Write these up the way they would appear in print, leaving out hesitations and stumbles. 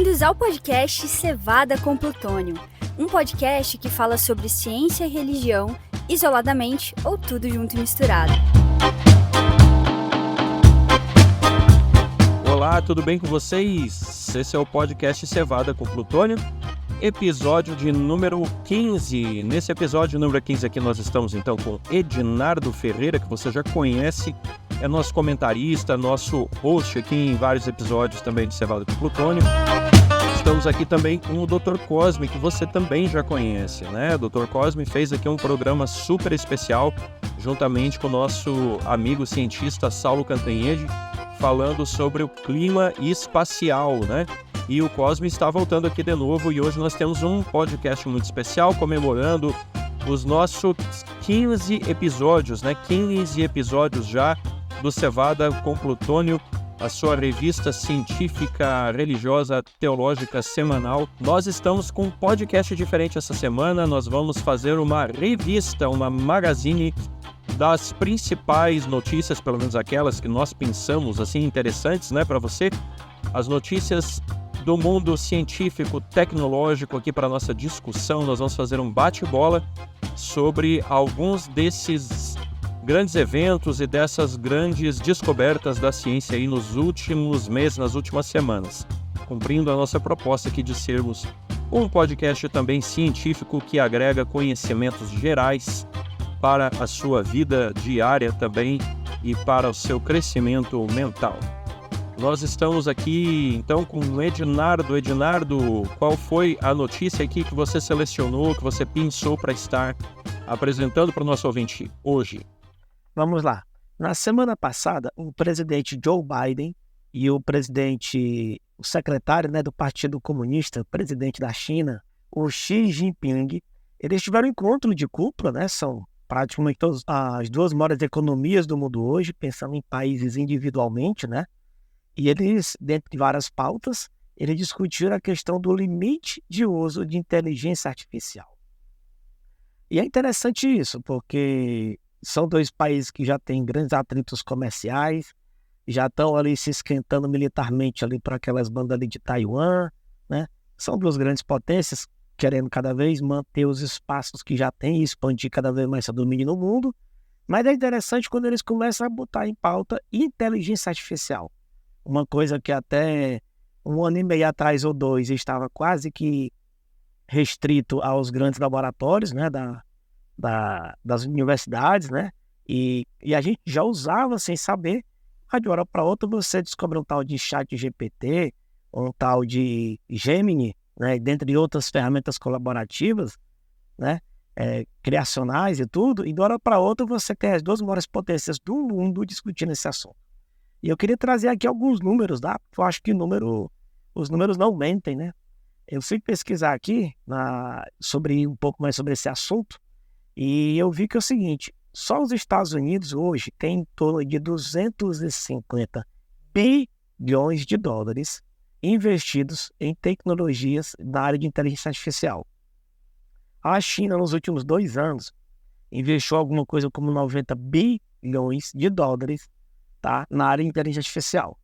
Bem-vindos ao podcast Cevada com Plutônio, um podcast que fala sobre ciência e religião, isoladamente ou tudo junto e misturado. Olá, tudo bem com vocês? Esse é o podcast Cevada com Plutônio, episódio de número 15. Nesse episódio número 15 aqui nós estamos então com Ednardo Ferreira, que você já conhece, é nosso comentarista, nosso host aqui em vários episódios também de Cevada com Plutônio. Estamos aqui também com o Dr. Cosme, que você também já conhece, né? O Dr. Cosme fez aqui um programa super especial, juntamente com o nosso amigo cientista Saulo Cantanhede, falando sobre o clima espacial, né? E o Cosme está voltando aqui de novo e hoje nós temos um podcast muito especial comemorando os nossos 15 episódios, né? 15 episódios já do Cevada com Plutônio, a sua revista científica, religiosa, teológica semanal. Nós estamos com um podcast diferente essa semana. Nós vamos fazer uma revista, uma magazine das principais notícias, pelo menos aquelas que nós pensamos assim interessantes, né, para você. As notícias do mundo científico, tecnológico aqui para nossa discussão. Nós vamos fazer um bate-bola sobre alguns desses grandes eventos e dessas grandes descobertas da ciência aí nos últimos meses, nas últimas semanas, cumprindo a nossa proposta aqui de sermos um podcast também científico que agrega conhecimentos gerais para a sua vida diária também e para o seu crescimento mental. Nós estamos aqui então com o Ednardo. Ednardo, qual foi a notícia aqui que você selecionou, que você pensou para estar apresentando para o nosso ouvinte hoje? Vamos lá. Na semana passada, o presidente Joe Biden e o secretário, né, do Partido Comunista, presidente da China, o Xi Jinping, eles tiveram um encontro de cúpula, né? São praticamente as duas maiores economias do mundo hoje, pensando em países individualmente, né? E eles, dentro de várias pautas, eles discutiram a questão do limite de uso de inteligência artificial. E é interessante isso, porque são dois países que já têm grandes atritos comerciais, já estão ali se esquentando militarmente ali para aquelas bandas ali de Taiwan, né? São duas grandes potências querendo cada vez manter os espaços que já têm e expandir cada vez mais seu domínio no mundo. Mas é interessante quando eles começam a botar em pauta inteligência artificial. Uma coisa que até um ano e meio atrás ou dois estava quase que restrito aos grandes laboratórios, né, das universidades, né? E a gente já usava sem saber, mas de uma hora para outra você descobre um tal de ChatGPT, um tal de Gemini, né? Dentre outras ferramentas colaborativas, né? Criacionais e tudo, e de uma hora para outra você tem as duas maiores potências do mundo discutindo esse assunto. E eu queria trazer aqui alguns números, tá? Porque eu acho que os números não mentem, né? Eu fui pesquisar aqui um pouco mais sobre esse assunto, e eu vi que é o seguinte: só os Estados Unidos hoje têm em torno de 250 bilhões de dólares investidos em tecnologias na área de inteligência artificial. A China, nos últimos 2 anos, investiu alguma coisa como 90 bilhões de dólares, tá, na área de inteligência artificial.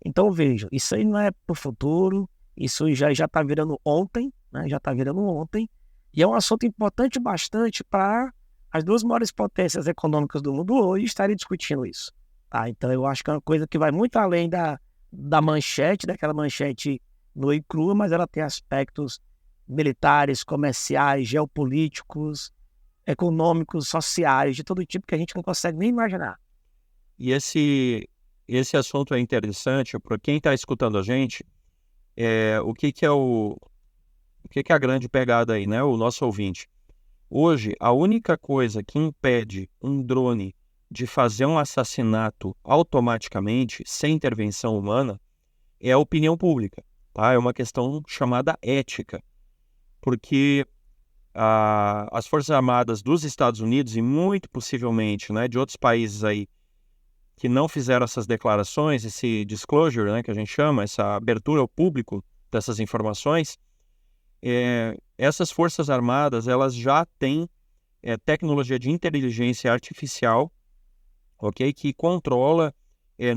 Então, vejam, isso aí não é para o futuro, isso já está virando ontem, né? Já está virando ontem. E é um assunto importante bastante para as duas maiores potências econômicas do mundo hoje estarem discutindo isso. Tá? Então eu acho que é uma coisa que vai muito além da manchete, daquela manchete nua e crua, mas ela tem aspectos militares, comerciais, geopolíticos, econômicos, sociais, de todo tipo que a gente não consegue nem imaginar. E esse assunto é interessante para quem está escutando a gente. O que é a grande pegada aí, né? O nosso ouvinte. Hoje, a única coisa que impede um drone de fazer um assassinato automaticamente, sem intervenção humana, é a opinião pública, tá? É uma questão chamada ética. Porque as Forças Armadas dos Estados Unidos e muito possivelmente, né, de outros países aí que não fizeram essas declarações, esse disclosure, né, que a gente chama, essa abertura ao público dessas informações, essas Forças Armadas, elas já têm tecnologia de inteligência artificial, ok, que controla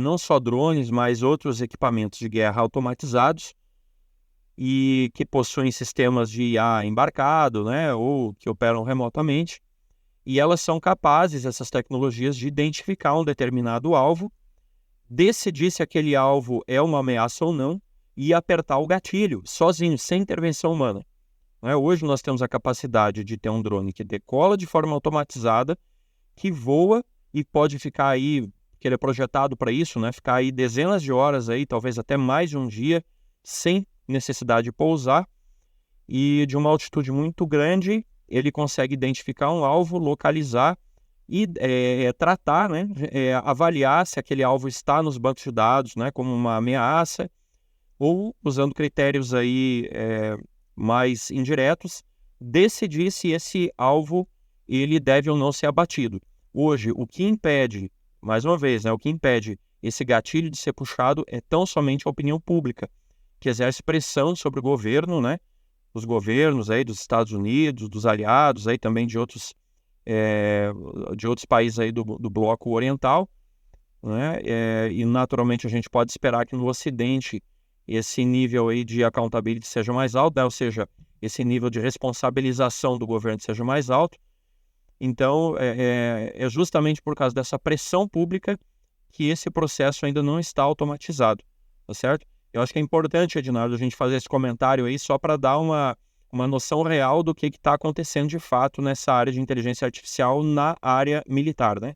não só drones, mas outros equipamentos de guerra automatizados, e que possuem sistemas de IA embarcado, né, ou que operam remotamente, e elas são capazes, essas tecnologias, de identificar um determinado alvo, decidir se aquele alvo é uma ameaça ou não e apertar o gatilho sozinho, sem intervenção humana. Hoje nós temos a capacidade de ter um drone que decola de forma automatizada, que voa e pode ficar aí, que ele é projetado para isso, né? Ficar aí dezenas de horas, aí, talvez até mais de um dia, sem necessidade de pousar, e de uma altitude muito grande, ele consegue identificar um alvo, localizar e tratar, né? Avaliar se aquele alvo está nos bancos de dados, né? Como uma ameaça, ou usando critérios aí mais indiretos, decidir se esse alvo ele deve ou não ser abatido. Hoje, o que impede, mais uma vez, né, o que impede esse gatilho de ser puxado é tão somente a opinião pública, que exerce pressão sobre o governo, né, os governos aí dos Estados Unidos, dos aliados, aí também de outros países aí do bloco oriental, né, e naturalmente a gente pode esperar que no Ocidente esse nível aí de accountability seja mais alto, né? Ou seja, esse nível de responsabilização do governo seja mais alto. Então, é justamente por causa dessa pressão pública que esse processo ainda não está automatizado, tá certo? Eu acho que é importante, Ednardo, a gente fazer esse comentário aí só para dar uma noção real do que está acontecendo de fato nessa área de inteligência artificial na área militar, né?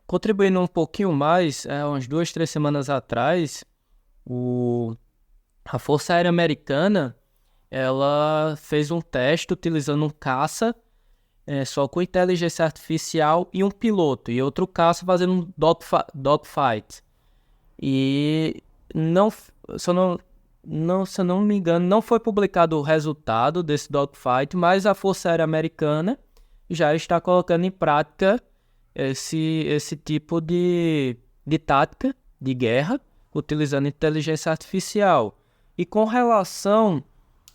Contribuindo um pouquinho mais, umas 2, 3 semanas atrás, a Força Aérea Americana ela fez um teste utilizando um caça só com inteligência artificial e um piloto, e outro caça fazendo um dogfight. E se eu não me engano, não foi publicado o resultado desse dogfight, mas a Força Aérea Americana já está colocando em prática esse tipo de tática de guerra, utilizando inteligência artificial. E com relação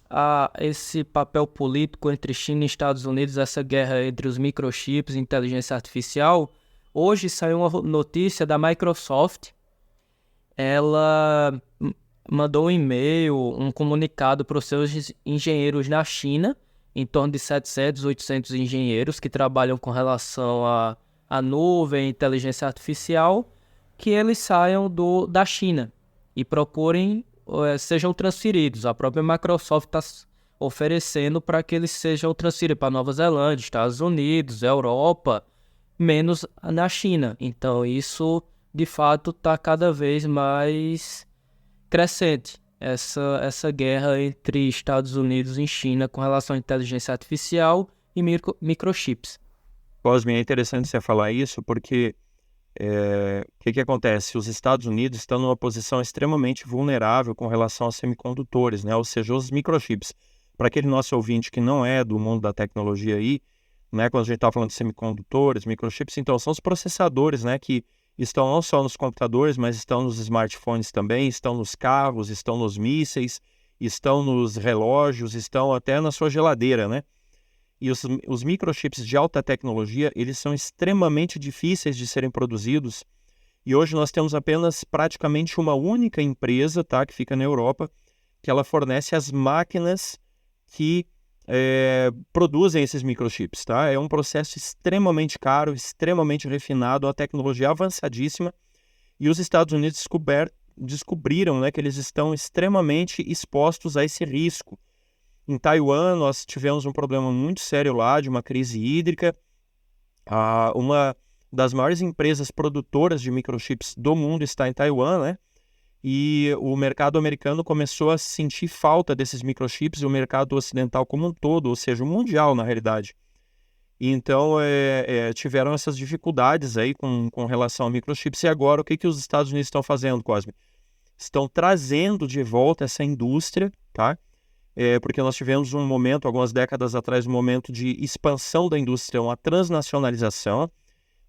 a esse papel político entre China e Estados Unidos, essa guerra entre os microchips e inteligência artificial, hoje saiu uma notícia da Microsoft. Ela mandou um e-mail, um comunicado para os seus engenheiros na China, em torno de 700, 800 engenheiros que trabalham com relação a nuvem, inteligência artificial, que eles saiam da China e procurem, sejam transferidos. A própria Microsoft está oferecendo para que eles sejam transferidos para Nova Zelândia, Estados Unidos, Europa, menos na China. Então isso, de fato, está cada vez mais crescente, essa guerra entre Estados Unidos e China com relação à inteligência artificial e microchips. Cosme, é interessante você falar isso porque o que acontece? Os Estados Unidos estão numa posição extremamente vulnerável com relação aos semicondutores, né? Ou seja, os microchips. Para aquele nosso ouvinte que não é do mundo da tecnologia aí, né? Quando a gente está falando de semicondutores, microchips, então são os processadores, né? Que estão não só nos computadores, mas estão nos smartphones também, estão nos carros, estão nos mísseis, estão nos relógios, estão até na sua geladeira, né? E os microchips de alta tecnologia, eles são extremamente difíceis de serem produzidos. E hoje nós temos apenas praticamente uma única empresa, tá, que fica na Europa, que ela fornece as máquinas que produzem esses microchips. Tá? É um processo extremamente caro, extremamente refinado, uma tecnologia avançadíssima. E os Estados Unidos descobriram, né, que eles estão extremamente expostos a esse risco. Em Taiwan, nós tivemos um problema muito sério lá, de uma crise hídrica. Uma das maiores empresas produtoras de microchips do mundo está em Taiwan, né? E o mercado americano começou a sentir falta desses microchips, e o mercado ocidental como um todo, ou seja, o mundial, na realidade. E então, tiveram essas dificuldades aí com relação a microchips. E agora, o que os Estados Unidos estão fazendo, Cosme? Estão trazendo de volta essa indústria, tá? Porque nós tivemos um momento, algumas décadas atrás, um momento de expansão da indústria, uma transnacionalização,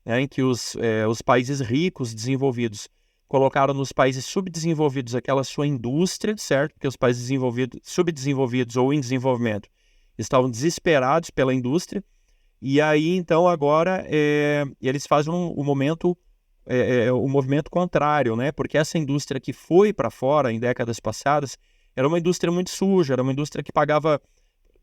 né, em que os países ricos, desenvolvidos, colocaram nos países subdesenvolvidos aquela sua indústria, certo? Porque os países subdesenvolvidos ou em desenvolvimento estavam desesperados pela indústria. E aí, então, agora, eles fazem um momento o movimento contrário, né? Porque essa indústria que foi para fora em décadas passadas era uma indústria muito suja, era uma indústria que pagava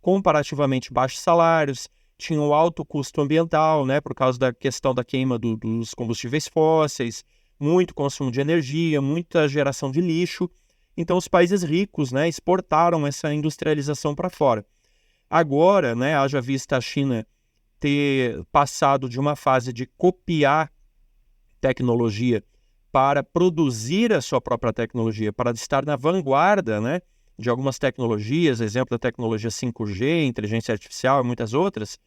comparativamente baixos salários, tinha um alto custo ambiental, né? Por causa da questão da queima dos combustíveis fósseis, muito consumo de energia, muita geração de lixo. Então, os países ricos, né, exportaram essa industrialização para fora. Agora, né, haja vista a China ter passado de uma fase de copiar tecnologia para produzir a sua própria tecnologia, para estar na vanguarda, né, de algumas tecnologias, exemplo da tecnologia 5G, inteligência artificial e muitas outras.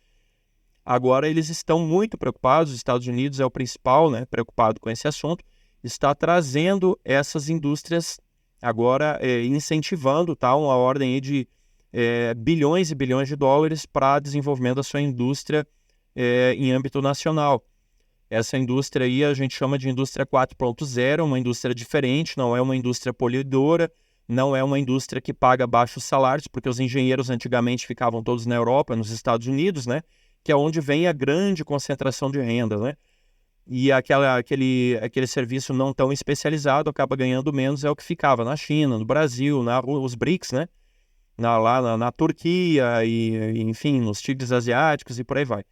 Agora eles estão muito preocupados, os Estados Unidos é o principal, né, preocupado com esse assunto, está trazendo essas indústrias agora incentivando, tá, uma ordem aí de bilhões e bilhões de dólares para desenvolvimento da sua indústria em âmbito nacional. Essa indústria aí a gente chama de indústria 4.0, uma indústria diferente, não é uma indústria poluidora, não é uma indústria que paga baixos salários, porque os engenheiros antigamente ficavam todos na Europa, nos Estados Unidos, né, que é onde vem a grande concentração de renda, né? E aquele serviço não tão especializado acaba ganhando menos, é o que ficava na China, no Brasil, os BRICS, né? Na Turquia, enfim, nos tigres asiáticos e por aí vai.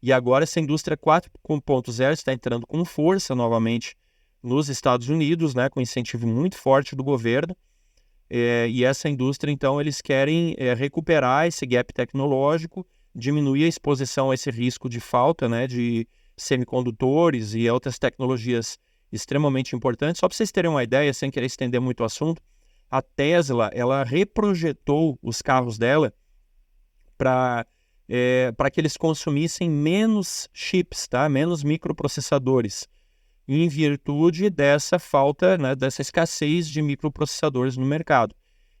E agora essa indústria 4.0 está entrando com força novamente nos Estados Unidos, né? Com incentivo muito forte do governo. E essa indústria, então, eles querem recuperar esse gap tecnológico, diminuir a exposição a esse risco de falta, né, de semicondutores e outras tecnologias extremamente importantes. Só para vocês terem uma ideia, sem querer estender muito o assunto, a Tesla, ela reprojetou os carros dela para que eles consumissem menos chips, tá? Menos microprocessadores, em virtude dessa falta, né, dessa escassez de microprocessadores no mercado.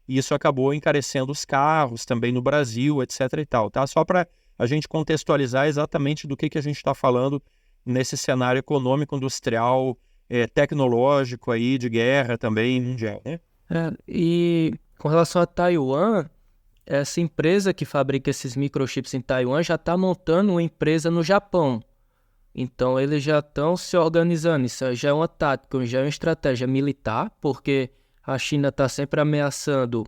E isso acabou encarecendo os carros também no Brasil, etc. e tal, tá? Só para a gente contextualizar exatamente do que a gente está falando nesse cenário econômico, industrial, tecnológico aí, de guerra também, mundial, né? E com relação a Taiwan, essa empresa que fabrica esses microchips em Taiwan já está montando uma empresa no Japão. Então eles já estão se organizando. Isso já é uma tática, já é uma estratégia militar, porque a China está sempre ameaçando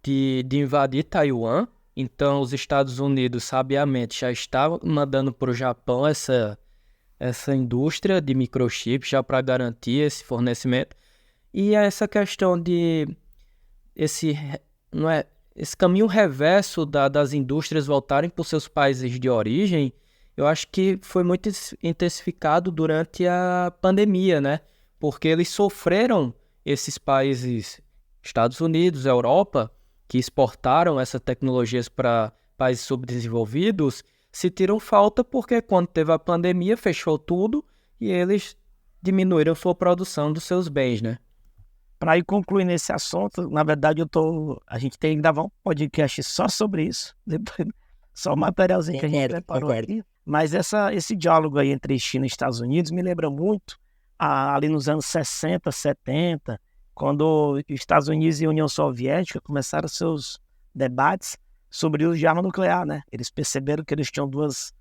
de invadir Taiwan. Então os Estados Unidos, sabiamente, já estão mandando para o Japão essa indústria de microchips já para garantir esse fornecimento. E essa questão de esse caminho reverso das indústrias voltarem para os seus países de origem, eu acho que foi muito intensificado durante a pandemia, né? Porque eles sofreram, esses países, Estados Unidos, Europa, que exportaram essas tecnologias para países subdesenvolvidos, sentiram falta porque quando teve a pandemia, fechou tudo e eles diminuíram sua produção dos seus bens, né? Para ir concluindo esse assunto, na verdade a gente tem que gravar um podcast só sobre isso, depois, só o materialzinho que a gente preparou aqui. Mas esse diálogo aí entre China e Estados Unidos me lembra muito ali nos anos 60, 70, quando os Estados Unidos e a União Soviética começaram seus debates sobre o uso de arma nuclear, né? Eles perceberam que eles tinham duas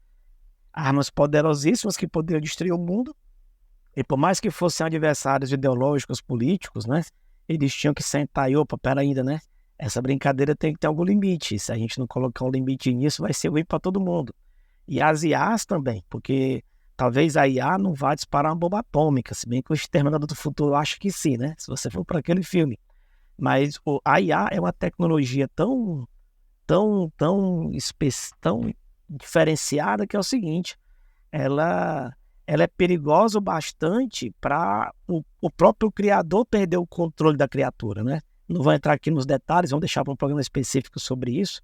armas poderosíssimas que poderiam destruir o mundo, e por mais que fossem adversários ideológicos, políticos, né? Eles tinham que sentar e, pera ainda, né? Essa brincadeira tem que ter algum limite. Se a gente não colocar um limite nisso, vai ser ruim para todo mundo. E as IAs também, porque talvez a IA não vá disparar uma bomba atômica, se bem que o Exterminador do Futuro acha que sim, né? Se você for para aquele filme. Mas a IA é uma tecnologia tão diferenciada que é o seguinte, ela é perigosa o bastante para o próprio criador perder o controle da criatura, né? Não vou entrar aqui nos detalhes, vamos deixar para um programa específico sobre isso,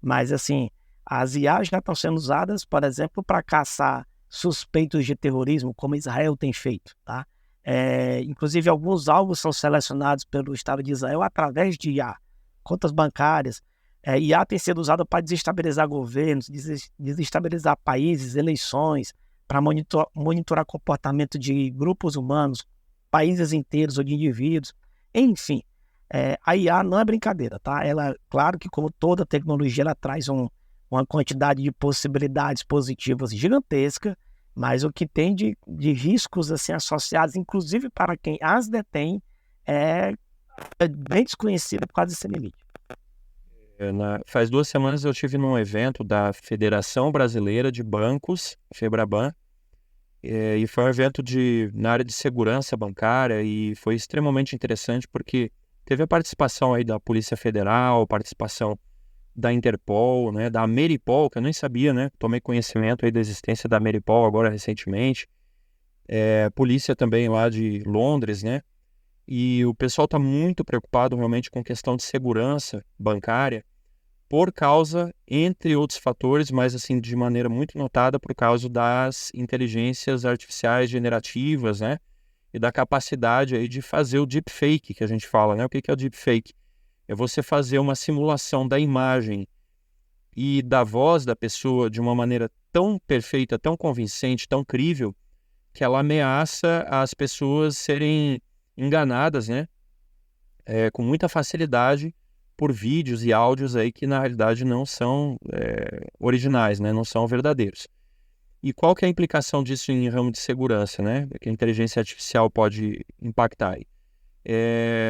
mas assim, as IAs já estão sendo usadas, por exemplo, para caçar suspeitos de terrorismo, como Israel tem feito, tá? Inclusive, alguns alvos são selecionados pelo Estado de Israel através de IA, contas bancárias. IA tem sido usada para desestabilizar governos, desestabilizar países, eleições, para monitorar comportamento de grupos humanos, países inteiros ou de indivíduos. Enfim, a IA não é brincadeira, tá? Ela, claro que como toda tecnologia, ela traz uma quantidade de possibilidades positivas gigantesca Mas o que tem de riscos assim, associados, inclusive para quem as detém, é bem desconhecido por causa desse limite. Faz 2 semanas eu estive num evento da Federação Brasileira de Bancos, FEBRABAN, e foi um evento na área de segurança bancária e foi extremamente interessante porque teve a participação aí da Polícia Federal, participação da Interpol, né, da Ameripol, que eu nem sabia, né, tomei conhecimento aí da existência da Ameripol agora recentemente, polícia também lá de Londres, né, e o pessoal está muito preocupado realmente com questão de segurança bancária por causa, entre outros fatores, mas assim de maneira muito notada por causa das inteligências artificiais generativas, né, e da capacidade aí de fazer o deepfake que a gente fala, né, o que é o deepfake? É você fazer uma simulação da imagem e da voz da pessoa de uma maneira tão perfeita, tão convincente, tão crível, que ela ameaça as pessoas serem enganadas, né? Com muita facilidade por vídeos e áudios aí que na realidade não são originais, né? Não são verdadeiros. E qual que é a implicação disso em ramo de segurança, né? Que a inteligência artificial pode impactar aí?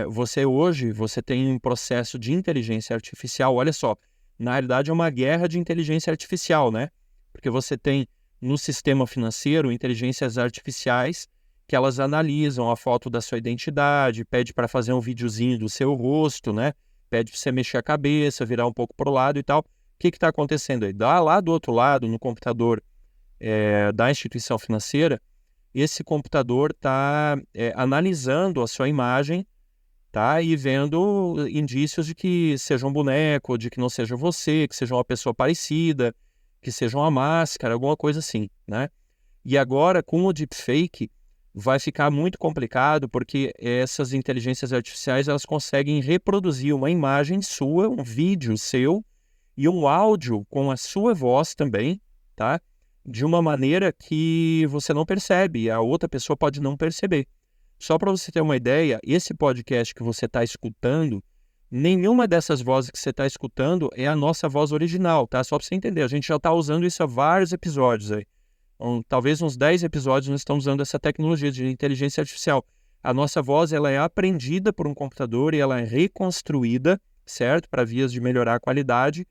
Você tem um processo de inteligência artificial, olha só, na realidade é uma guerra de inteligência artificial, né? Porque você tem no sistema financeiro inteligências artificiais que elas analisam a foto da sua identidade, pede para fazer um videozinho do seu rosto, né? Pede para você mexer a cabeça, virar um pouco para o lado e tal. O que está acontecendo aí? Lá do outro lado, no computador da instituição financeira, esse computador está analisando a sua imagem, tá? E vendo indícios de que seja um boneco, de que não seja você, que seja uma pessoa parecida, que seja uma máscara, alguma coisa assim, né? E agora, com o deepfake, vai ficar muito complicado, porque essas inteligências artificiais elas conseguem reproduzir uma imagem sua, um vídeo seu, e um áudio com a sua voz também, tá? De uma maneira que você não percebe, a outra pessoa pode não perceber. Só para você ter uma ideia, esse podcast que você está escutando, nenhuma dessas vozes que você está escutando é a nossa voz original, tá? Só para você entender, a gente já está usando isso há vários episódios aí. Talvez uns 10 episódios nós estamos usando essa tecnologia de inteligência artificial. A nossa voz ela é aprendida por um computador e ela é reconstruída, certo? Para vias de melhorar a qualidade.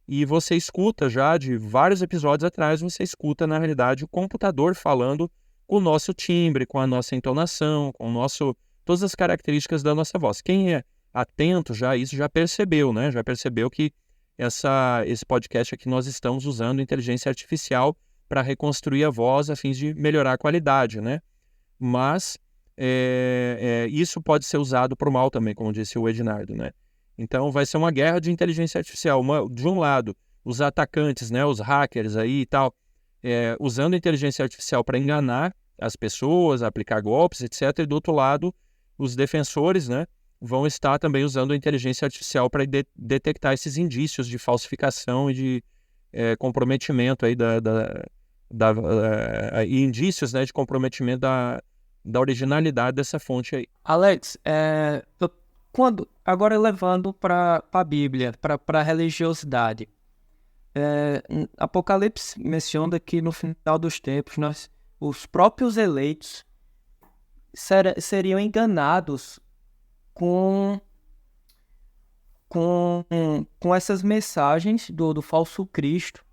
E você escuta já de vários episódios atrás, você escuta na realidade o computador falando com o nosso timbre, com a nossa entonação, com todas as características da nossa voz. Quem é atento já a isso já percebeu, né? Já percebeu que esse podcast aqui nós estamos usando inteligência artificial para reconstruir a voz a fim de melhorar a qualidade, né? Mas isso pode ser usado para o mal também, como disse o Ednardo, né? Então vai ser uma guerra de inteligência artificial. De um lado, os atacantes, né, os hackers aí e tal, usando inteligência artificial para enganar as pessoas, aplicar golpes, etc. E do outro lado, os defensores, né, vão estar também usando a inteligência artificial para detectar esses indícios de falsificação e de comprometimento aí e indícios, né, de comprometimento da originalidade dessa fonte aí. Alex, agora levando para a Bíblia, para a religiosidade, Apocalipse menciona que no final dos tempos os próprios eleitos seriam enganados com essas mensagens do falso Cristo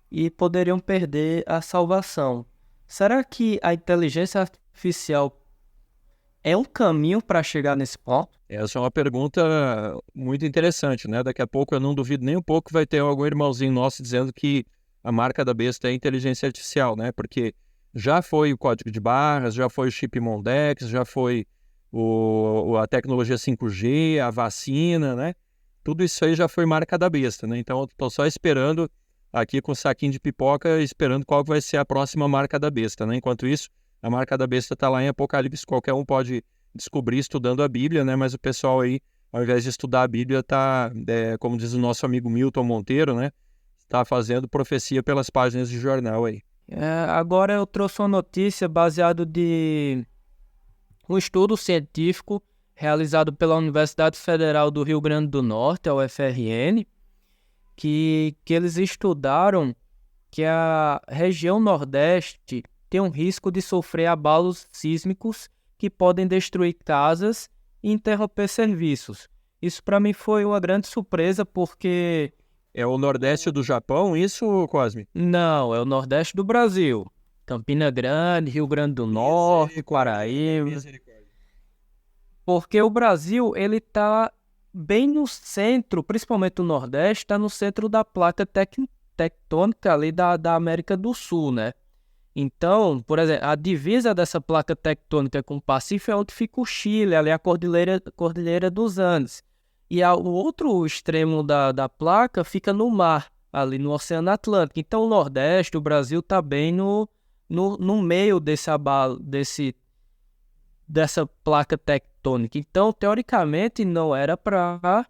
e poderiam perder a salvação. Será que a inteligência artificial é um caminho para chegar nesse ponto? Essa é uma pergunta muito interessante, né? Daqui a pouco eu não duvido nem um pouco que vai ter algum irmãozinho nosso dizendo que a marca da besta é inteligência artificial, né? Porque já foi o código de barras, já foi o chip Mondex, já foi a tecnologia 5G, a vacina, né? Tudo isso aí já foi marca da besta, né? Então eu tô só esperando aqui com um saquinho de pipoca, esperando qual vai ser a próxima marca da besta, né? Enquanto isso, a marca da besta está lá em Apocalipse, qualquer um pode descobrir estudando a Bíblia, né? Mas o pessoal aí, ao invés de estudar a Bíblia, está, como diz o nosso amigo Milton Monteiro, né? Está fazendo profecia pelas páginas de jornal aí. Agora eu trouxe uma notícia baseada de um estudo científico realizado pela Universidade Federal do Rio Grande do Norte, a UFRN, que eles estudaram que a região Nordeste tem um risco de sofrer abalos sísmicos que podem destruir casas e interromper serviços. Isso para mim foi uma grande surpresa porque... É o Nordeste do Japão, isso, Cosme? Não, é o Nordeste do Brasil. Campina Grande, Rio Grande do Norte, Quaraíba. Porque o Brasil, ele está bem no centro, principalmente o Nordeste, está no centro da placa tectônica ali da América do Sul, né? Então, por exemplo, a divisa dessa placa tectônica com o Pacífico é onde fica o Chile, ali a Cordilheira dos Andes. E o outro extremo da placa fica no mar, ali no Oceano Atlântico. Então, o Nordeste, o Brasil, está bem no meio desse abalo, dessa placa tectônica. Então, teoricamente, não era para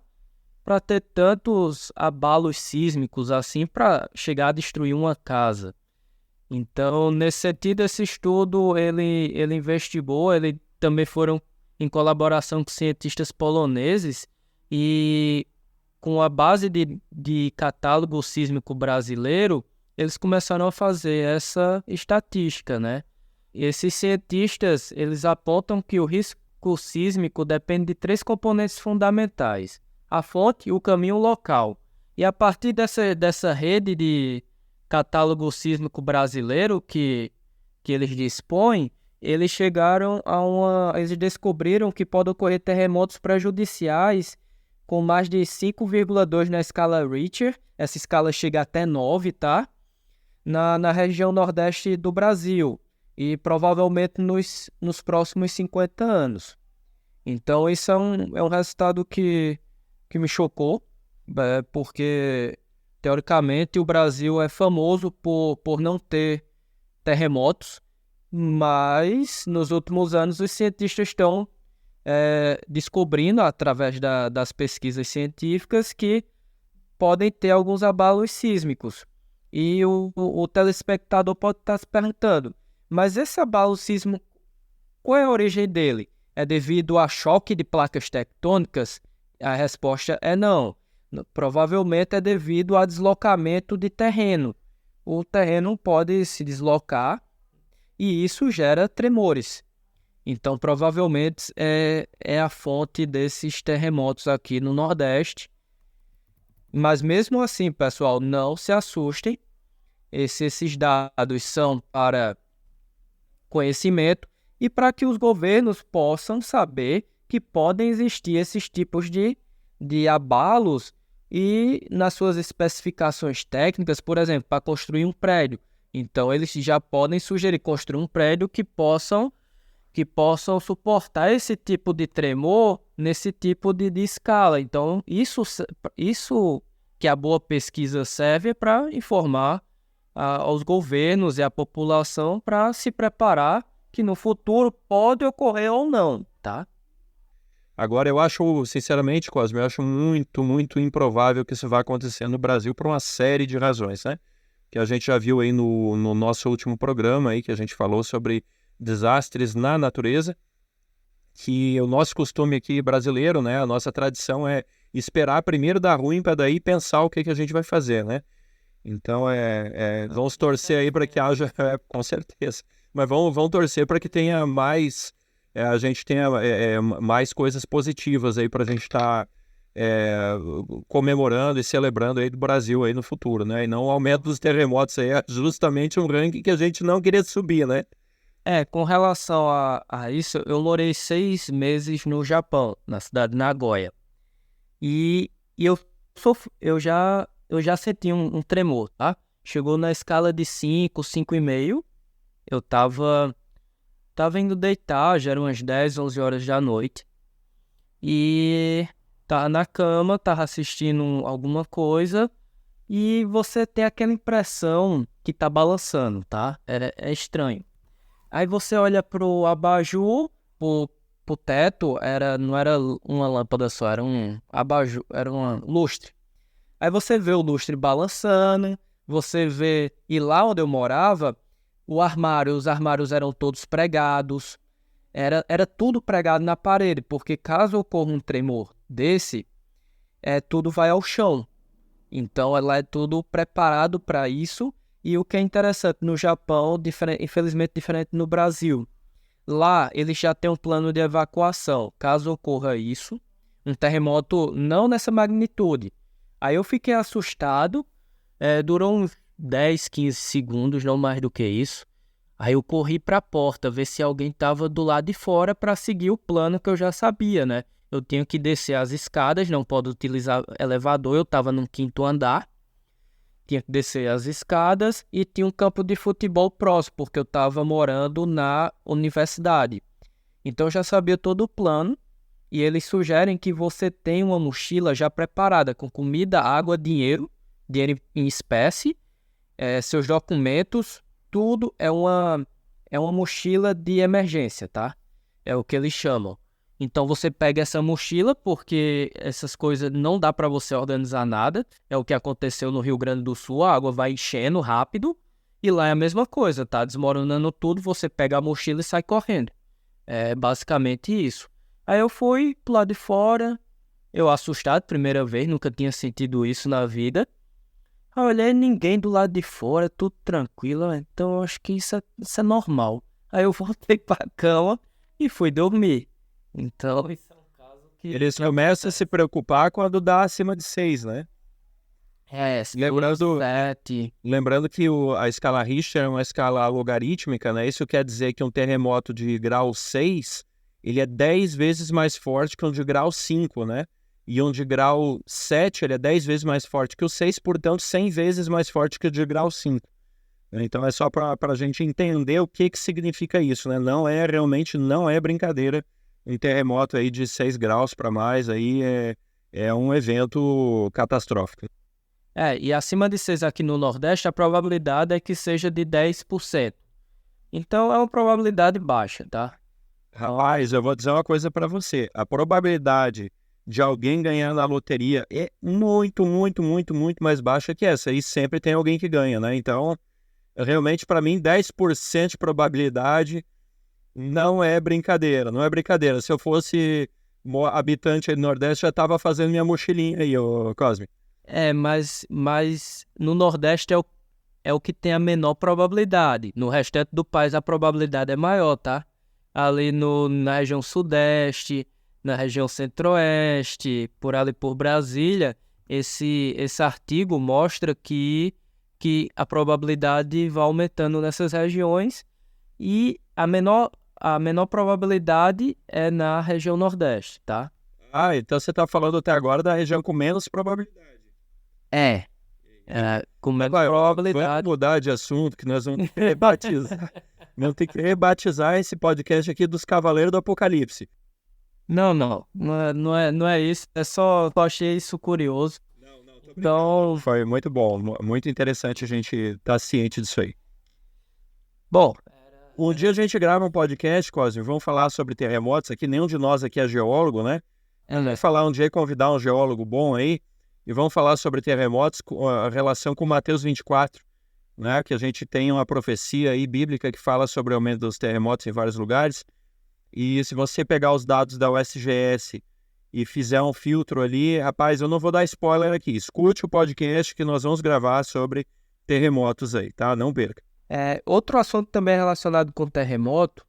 ter tantos abalos sísmicos assim para chegar a destruir uma casa. Então, nesse sentido, esse estudo ele investigou, ele também foram em colaboração com cientistas poloneses e com a base de catálogo sísmico brasileiro, eles começaram a fazer essa estatística, né? E esses cientistas, eles apontam que o risco sísmico depende de 3 componentes fundamentais: a fonte, o caminho, o local. E a partir dessa rede de catálogo sísmico brasileiro que eles dispõem, eles eles descobriram que podem ocorrer terremotos prejudiciais com mais de 5,2 na escala Richter. Essa escala chega até 9, tá? Na região nordeste do Brasil e provavelmente nos próximos 50 anos. Então, isso é um resultado que me chocou, porque, teoricamente, o Brasil é famoso por não ter terremotos, mas, nos últimos anos, os cientistas estão descobrindo, através das pesquisas científicas, que podem ter alguns abalos sísmicos. E o telespectador pode estar se perguntando, mas esse abalo sísmico, qual é a origem dele? É devido a choque de placas tectônicas? A resposta é não. Provavelmente é devido a deslocamento de terreno. O terreno pode se deslocar e isso gera tremores. Então, provavelmente é a fonte desses terremotos aqui no Nordeste. Mas mesmo assim, pessoal, não se assustem. Esses dados são para conhecimento e para que os governos possam saber que podem existir esses tipos de abalos e nas suas especificações técnicas, por exemplo, para construir um prédio. Então, eles já podem sugerir construir um prédio que possam suportar esse tipo de tremor nesse tipo de escala. Então, isso que a boa pesquisa serve é para informar aos governos e à população para se preparar que no futuro pode ocorrer ou não, tá? Agora, eu acho, sinceramente, Cosme, eu acho muito, muito improvável que isso vá acontecer no Brasil por uma série de razões, né? Que a gente já viu aí no nosso último programa aí, que a gente falou sobre desastres na natureza, que o nosso costume aqui brasileiro, né, a nossa tradição é esperar primeiro dar ruim para daí pensar o que a gente vai fazer, né? Então, vamos torcer aí para que haja, com certeza, mas vamos torcer para que tenha mais, a gente tenha mais coisas positivas aí para a gente estar comemorando e celebrando aí do Brasil aí no futuro, né? E não o aumento dos terremotos aí, é justamente um ranking que a gente não queria subir, né? Com relação a isso, eu morei 6 meses no Japão, na cidade de Nagoya. E eu já senti um tremor, tá? Chegou na escala de 5, 5,5. Eu tava indo deitar, já eram umas 10, 11 horas da noite. E tava na cama, tava assistindo alguma coisa. E você tem aquela impressão que tá balançando, tá? É estranho. Aí você olha pro abajur, pro teto, não era uma lâmpada só, era um abajur, era um lustre. Aí você vê o lustre balançando, você vê... E lá onde eu morava, os armários eram todos pregados, era tudo pregado na parede, porque caso ocorra um tremor desse, tudo vai ao chão. Então ela é tudo preparado para isso E o que é interessante no Japão, infelizmente diferente no Brasil, lá eles já têm um plano de evacuação, caso ocorra isso, um terremoto não nessa magnitude. Aí eu fiquei assustado, durou uns 10, 15 segundos, não mais do que isso. Aí eu corri para a porta, ver se alguém estava do lado de fora para seguir o plano que eu já sabia, né? Eu tinha que descer as escadas, não pode utilizar elevador, eu estava no 5º andar. Tinha que descer as escadas e tinha um campo de futebol próximo, porque eu estava morando na universidade. Então eu já sabia todo o plano e eles sugerem que você tenha uma mochila já preparada com comida, água, dinheiro em espécie, seus documentos, tudo é uma mochila de emergência, tá? É o que eles chamam. Então você pega essa mochila, porque essas coisas não dá para você organizar nada. É o que aconteceu no Rio Grande do Sul, a água vai enchendo rápido e lá é a mesma coisa, tá? Desmoronando tudo, você pega a mochila e sai correndo. É basicamente isso. Aí eu fui pro lado de fora, eu assustado, primeira vez, nunca tinha sentido isso na vida. Aí eu olhei, ninguém do lado de fora, tudo tranquilo, então eu acho que isso é normal. Aí eu voltei pra cama e fui dormir. Então, isso é um caso que... Eles começam a se preocupar quando dá acima de 6, né? Lembrando que a escala Richter é uma escala logarítmica, né? Isso quer dizer que um terremoto de grau 6, ele é 10 vezes mais forte que um de grau 5, né? E um de grau 7, ele é 10 vezes mais forte que o 6, portanto, 100 vezes mais forte que o de grau 5. Então, é só para a gente entender o que significa isso, né? Realmente não é brincadeira. Um terremoto aí de 6 graus para mais aí é um evento catastrófico. E acima de 6 aqui no Nordeste, a probabilidade é que seja de 10%. Então, é uma probabilidade baixa, tá? Rapaz, eu vou dizer uma coisa para você. A probabilidade de alguém ganhar na loteria é muito, muito, muito, muito mais baixa que essa. E sempre tem alguém que ganha, né? Então, realmente, para mim, 10% de probabilidade não é brincadeira, não é brincadeira. Se eu fosse habitante aí do Nordeste, já estava fazendo minha mochilinha aí, ô Cosme. Mas no Nordeste é o que tem a menor probabilidade. No restante do país, a probabilidade é maior, tá? Ali na região Sudeste, na região Centro-Oeste, por ali por Brasília, esse artigo mostra que a probabilidade vai aumentando nessas regiões e a menor probabilidade é na região Nordeste, tá? Então você está falando até agora da região com menos probabilidade. Com menos probabilidade. Vamos mudar de assunto, que nós vamos rebatizar. Vamos ter que rebatizar esse podcast aqui dos Cavaleiros do Apocalipse. Não é isso. É só eu achei isso curioso. Então, foi muito bom, muito interessante a gente estar ciente disso aí. Bom, um dia a gente grava um podcast, Cosme, vamos falar sobre terremotos aqui. Nenhum de nós aqui é geólogo, né? Vamos falar um dia, convidar um geólogo bom aí e vamos falar sobre terremotos, a relação com Mateus 24, né? Que a gente tem uma profecia aí bíblica que fala sobre o aumento dos terremotos em vários lugares. E se você pegar os dados da USGS e fizer um filtro ali, rapaz, eu não vou dar spoiler aqui. Escute o podcast que nós vamos gravar sobre terremotos aí, tá? Não perca. Outro assunto também relacionado com terremoto,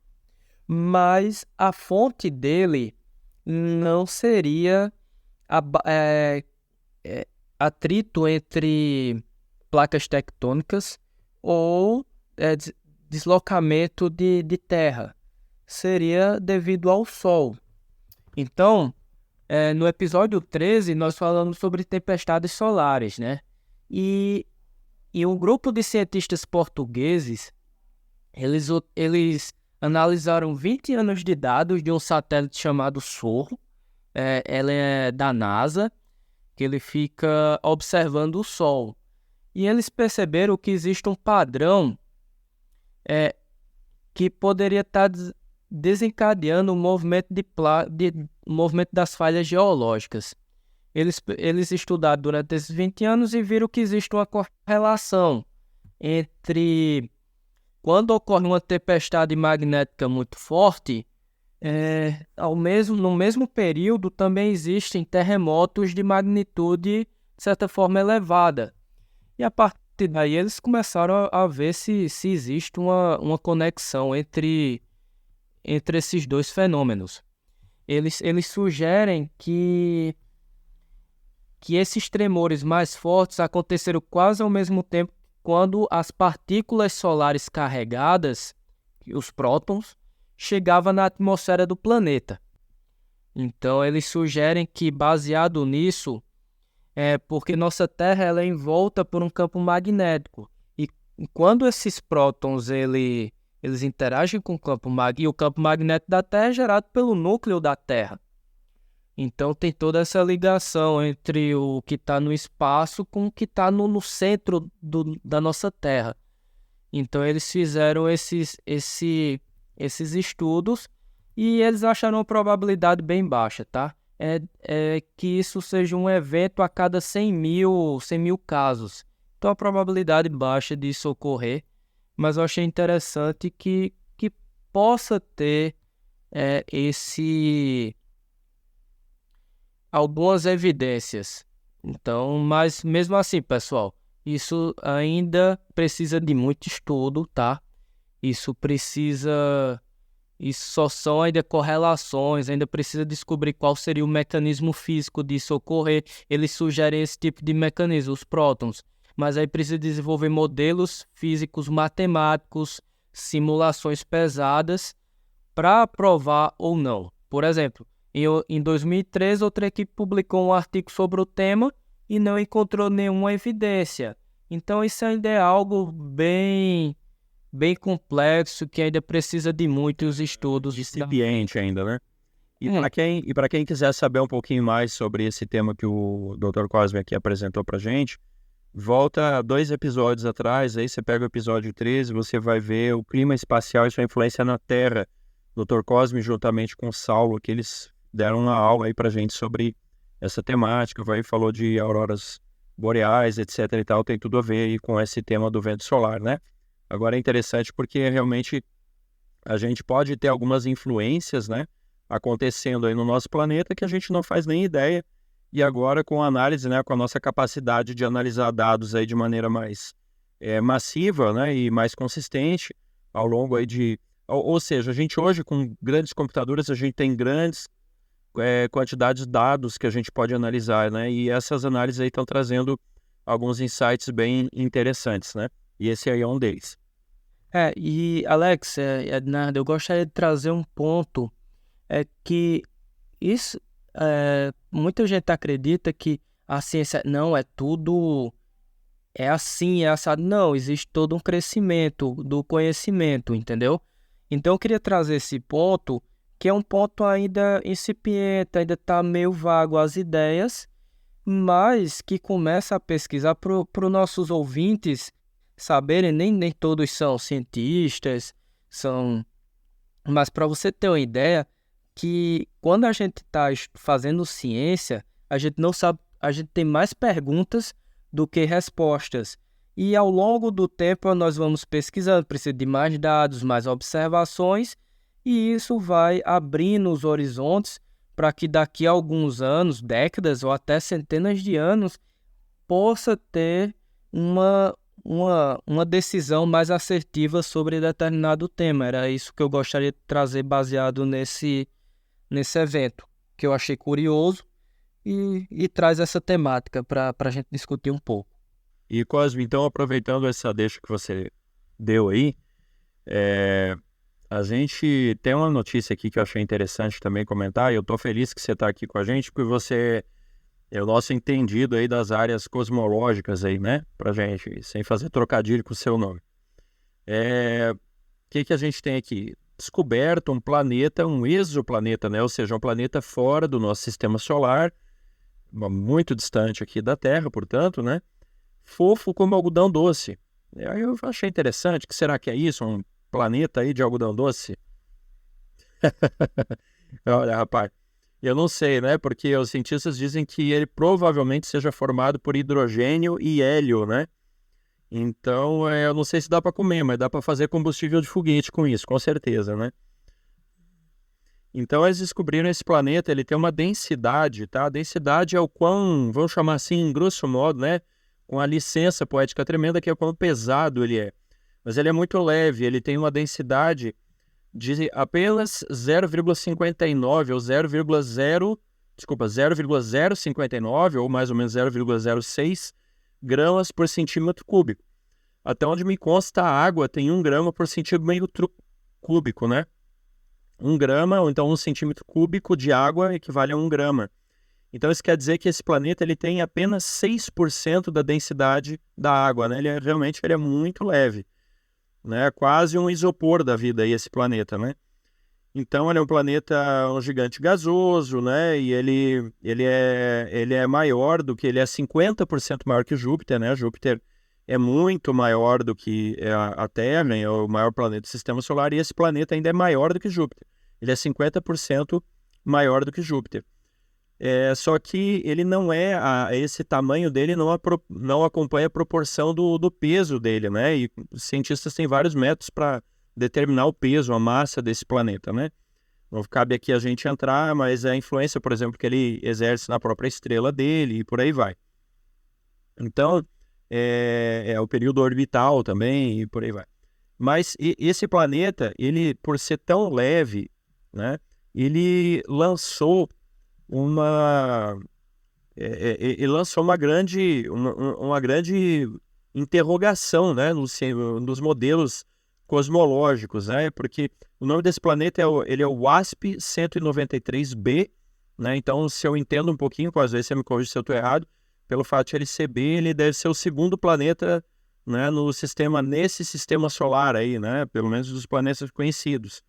mas a fonte dele não seria atrito entre placas tectônicas ou deslocamento de terra. Seria devido ao Sol. Então, no episódio 13, nós falamos sobre tempestades solares, né? E um grupo de cientistas portugueses, eles analisaram 20 anos de dados de um satélite chamado SOHO. Ela é da NASA, que ele fica observando o Sol. E eles perceberam que existe um padrão que poderia estar desencadeando o movimento movimento das falhas geológicas. Eles estudaram durante esses 20 anos e viram que existe uma correlação entre quando ocorre uma tempestade magnética muito forte, no mesmo período também existem terremotos de magnitude, de certa forma, elevada. E a partir Aí eles começaram a ver se existe uma conexão entre esses dois fenômenos. Eles sugerem que esses tremores mais fortes aconteceram quase ao mesmo tempo quando as partículas solares carregadas, os prótons, chegavam na atmosfera do planeta. Então, eles sugerem que, baseado nisso, porque nossa Terra ela é envolta por um campo magnético. E quando esses prótons eles interagem com o campo magnético, e o campo magnético da Terra é gerado pelo núcleo da Terra. Então tem toda essa ligação entre o que está no espaço com o que está no centro da nossa Terra. Então eles fizeram esses estudos e eles acharam uma probabilidade bem baixa, tá? É que isso seja um evento a cada 100 mil casos. Então a probabilidade baixa disso ocorrer, mas eu achei interessante que possa ter algumas evidências. Então, mas mesmo assim, pessoal, isso ainda precisa de muito estudo, tá? Isso só são ainda correlações, ainda precisa descobrir qual seria o mecanismo físico disso ocorrer. Eles sugerem esse tipo de mecanismo, os prótons, mas aí precisa desenvolver modelos físicos matemáticos, simulações pesadas para provar ou não. Por exemplo, em 2013, outra equipe publicou um artigo sobre o tema e não encontrou nenhuma evidência. Então, isso ainda é algo bem complexo, que ainda precisa de muitos estudos. Incipiente ainda, né? E para quem quiser saber um pouquinho mais sobre esse tema que o Dr. Cosme aqui apresentou para gente, volta 2 episódios atrás, aí você pega o episódio 13, você vai ver o clima espacial e sua influência na Terra. Dr. Cosme, juntamente com o Saulo, que eles deram uma aula aí pra gente sobre essa temática, falou de auroras boreais, etc e tal, tem tudo a ver aí com esse tema do vento solar, né? Agora é interessante porque realmente a gente pode ter algumas influências, né, acontecendo aí no nosso planeta que a gente não faz nem ideia, e agora com a análise, né, com a nossa capacidade de analisar dados aí de maneira mais massiva, né, e mais consistente ao longo aí ou seja, a gente hoje com grandes computadores, a gente tem grandes quantidades de dados que a gente pode analisar, né? E essas análises aí estão trazendo alguns insights bem interessantes, né? E esse aí é um deles. E Alex, Ednardo, eu gostaria de trazer um ponto, que isso, muita gente acredita que a ciência não é tudo, é assim, é assado. Não, existe todo um crescimento do conhecimento, entendeu? Então eu queria trazer esse ponto, que é um ponto ainda incipiente, ainda está meio vago as ideias, mas que começa a pesquisar para os nossos ouvintes saberem, nem todos são cientistas, mas para você ter uma ideia, que quando a gente está fazendo ciência, a gente não sabe, a gente tem mais perguntas do que respostas. E ao longo do tempo nós vamos pesquisando, precisa de mais dados, mais observações, e isso vai abrindo os horizontes para que daqui a alguns anos, décadas ou até centenas de anos, possa ter uma decisão mais assertiva sobre determinado tema. Era isso que eu gostaria de trazer baseado nesse evento, que eu achei curioso e traz essa temática para a gente discutir um pouco. E Cosme, então, aproveitando essa deixa que você deu aí, a gente tem uma notícia aqui que eu achei interessante também comentar, e eu estou feliz que você está aqui com a gente, porque você é o nosso entendido aí das áreas cosmológicas aí, né, pra gente, sem fazer trocadilho com o seu nome. O que a gente tem aqui? Descoberto um planeta, um exoplaneta, né, ou seja, um planeta fora do nosso sistema solar, muito distante aqui da Terra, portanto, né, fofo como algodão doce. Aí eu achei interessante, que será que é isso? Um planeta aí de algodão doce? Olha, rapaz, eu não sei, né? Porque os cientistas dizem que ele provavelmente seja formado por hidrogênio e hélio, né? Então, eu não sei se dá para comer, mas dá para fazer combustível de foguete com isso, com certeza, né? Então, eles descobriram esse planeta, ele tem uma densidade, tá? A densidade é o quão, vamos chamar assim, grosso modo, né? com a licença poética tremenda, que é quão pesado ele é. Mas ele é muito leve, ele tem uma densidade de apenas 0,59 ou 0,059 ou mais ou menos 0,06 gramas por centímetro cúbico. Até onde me consta, a água tem 1 grama por centímetro cúbico, né? 1 grama, ou então 1 centímetro cúbico de água equivale a 1 grama. Então isso quer dizer que esse planeta ele tem apenas 6% da densidade da água, né? Ele é muito leve, né? Quase um isopor da vida aí, esse planeta, né? Então ele é um planeta, um gigante gasoso, né? E ele é maior do que, ele é 50% maior que Júpiter, né? Júpiter é muito maior do que a Terra, é o maior planeta do Sistema Solar, e esse planeta ainda é maior do que Júpiter. Ele é 50% maior do que Júpiter. Só que ele não esse tamanho dele não acompanha a proporção do peso dele, né? E os cientistas têm vários métodos para determinar o peso, a massa desse planeta, né? Não cabe aqui a gente entrar, mas a influência, por exemplo, que ele exerce na própria estrela dele e por aí vai. Então, o período orbital também e por aí vai. Mas esse planeta, ele, por ser tão leve, né? Ele lançou uma grande interrogação, né, nos modelos cosmológicos, né, porque o nome desse planeta ele é o WASP 193b, né, então se eu entendo um pouquinho, às vezes você me corrige se eu estou errado, pelo fato de ele ser B, ele deve ser o segundo planeta, né, nesse sistema solar aí, né, pelo menos dos planetas conhecidos.